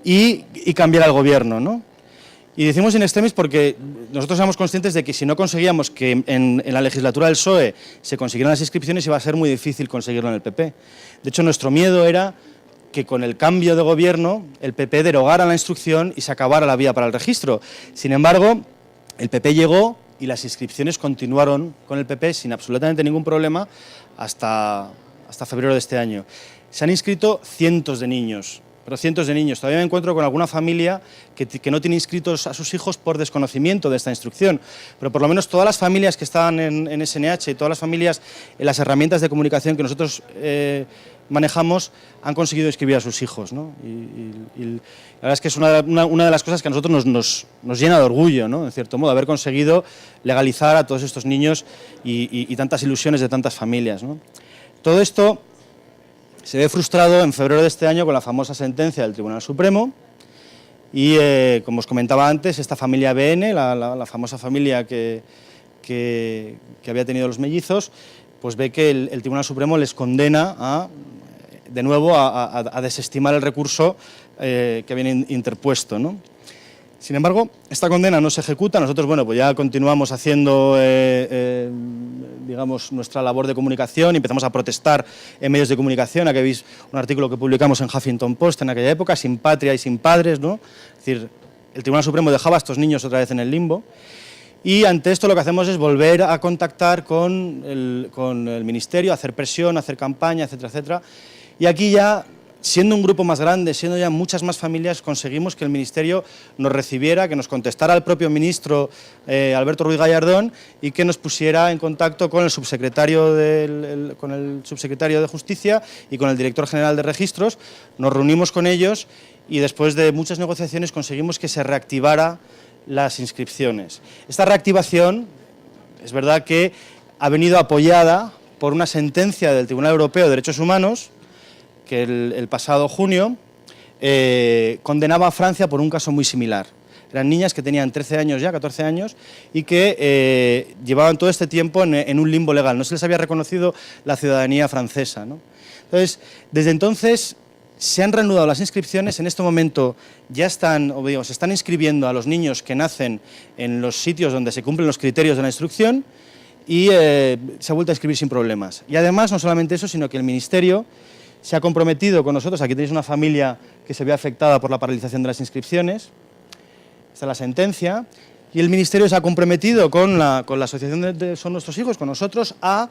y cambiar el gobierno, ¿no? Y decimos in extremis porque nosotros éramos conscientes de que si no conseguíamos que en la legislatura del PSOE se consiguieran las inscripciones, iba a ser muy difícil conseguirlo en el PP. De hecho, nuestro miedo era que con el cambio de gobierno el PP derogara la instrucción y se acabara la vía para el registro. Sin embargo, el PP llegó y las inscripciones continuaron con el PP sin absolutamente ningún problema hasta febrero de este año. Se han inscrito cientos de niños, pero cientos de niños. Todavía me encuentro con alguna familia que no tiene inscritos a sus hijos por desconocimiento de esta instrucción, pero por lo menos todas las familias que están en SNH y todas las familias en las herramientas de comunicación que nosotros manejamos han conseguido inscribir a sus hijos, ¿no? Y la verdad es que es una de las cosas que a nosotros nos llena de orgullo, ¿no? En cierto modo, haber conseguido legalizar a todos estos niños y tantas ilusiones de tantas familias, ¿no? Todo esto se ve frustrado en febrero de este año con la famosa sentencia del Tribunal Supremo y, como os comentaba antes, esta familia BN, la famosa familia que había tenido los mellizos, pues ve que el Tribunal Supremo les condena de nuevo a desestimar el recurso que habían interpuesto, ¿no? Sin embargo, esta condena no se ejecuta. Nosotros, bueno, pues ya continuamos haciendo, digamos, nuestra labor de comunicación y empezamos a protestar en medios de comunicación. Aquí veis un artículo que publicamos en Huffington Post en aquella época, Sin patria y sin padres, ¿no? Es decir, el Tribunal Supremo dejaba a estos niños otra vez en el limbo. Y ante esto lo que hacemos es volver a contactar con el Ministerio, hacer presión, hacer campaña, etcétera, etcétera. Y aquí ya, siendo un grupo más grande, siendo ya muchas más familias, conseguimos que el Ministerio nos recibiera, que nos contestara el propio ministro Alberto Ruiz Gallardón y que nos pusiera en contacto con el subsecretario de Justicia y con el director general de Registros. Nos reunimos con ellos y después de muchas negociaciones conseguimos que se reactivara las inscripciones. Esta reactivación es verdad que ha venido apoyada por una sentencia del Tribunal Europeo de Derechos Humanos que el pasado junio condenaba a Francia por un caso muy similar. Eran niñas que tenían 13 años ya, 14 años, y que llevaban todo este tiempo en un limbo legal. No se les había reconocido la ciudadanía francesa, ¿no? Entonces, desde entonces se han reanudado las inscripciones. En este momento ya se están inscribiendo a los niños que nacen en los sitios donde se cumplen los criterios de la instrucción y se ha vuelto a inscribir sin problemas. Y además, no solamente eso, sino que el Ministerio se ha comprometido con nosotros. Aquí tenéis una familia que se ve afectada por la paralización de las inscripciones. Esta es la sentencia. Y el Ministerio se ha comprometido con la asociación de Son Nuestros Hijos, con nosotros, a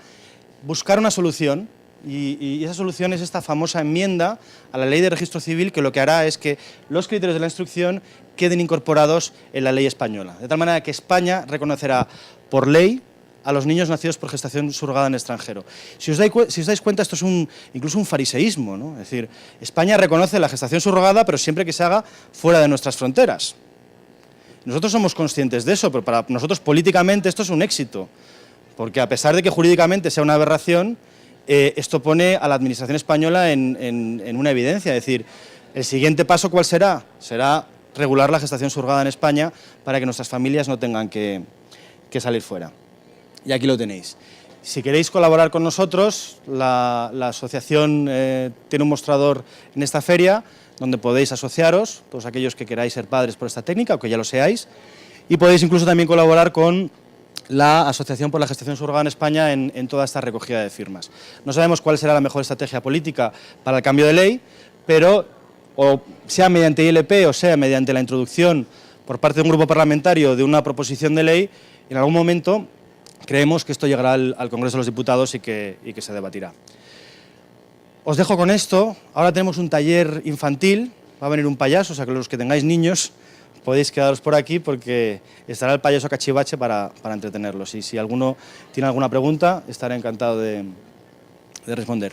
buscar una solución. Y esa solución es esta famosa enmienda a la Ley de Registro Civil, que lo que hará es que los criterios de la instrucción queden incorporados en la ley española. De tal manera que España reconocerá por ley a los niños nacidos por gestación subrogada en extranjero. Si os dais cuenta, esto es incluso un fariseísmo, ¿no? Es decir, España reconoce la gestación subrogada, pero siempre que se haga fuera de nuestras fronteras. Nosotros somos conscientes de eso, pero para nosotros políticamente esto es un éxito, porque a pesar de que jurídicamente sea una aberración, esto pone a la administración española en una evidencia. Es decir, el siguiente paso, ¿cuál será? Será regular la gestación subrogada en España para que nuestras familias no tengan que salir fuera. Y aquí lo tenéis. Si queréis colaborar con nosotros, la asociación tiene un mostrador en esta feria donde podéis asociaros, todos aquellos que queráis ser padres por esta técnica o que ya lo seáis, y podéis incluso también colaborar con la Asociación por la Gestación Subrogada en España en toda esta recogida de firmas. No sabemos cuál será la mejor estrategia política para el cambio de ley, pero o sea mediante ILP o sea mediante la introducción por parte de un grupo parlamentario de una proposición de ley, en algún momento creemos que esto llegará al Congreso de los Diputados y que se debatirá. Os dejo con esto. Ahora tenemos un taller infantil, va a venir un payaso, o sea que los que tengáis niños podéis quedaros por aquí porque estará el payaso cachivache para entretenerlos. Y si alguno tiene alguna pregunta, estaré encantado de responder.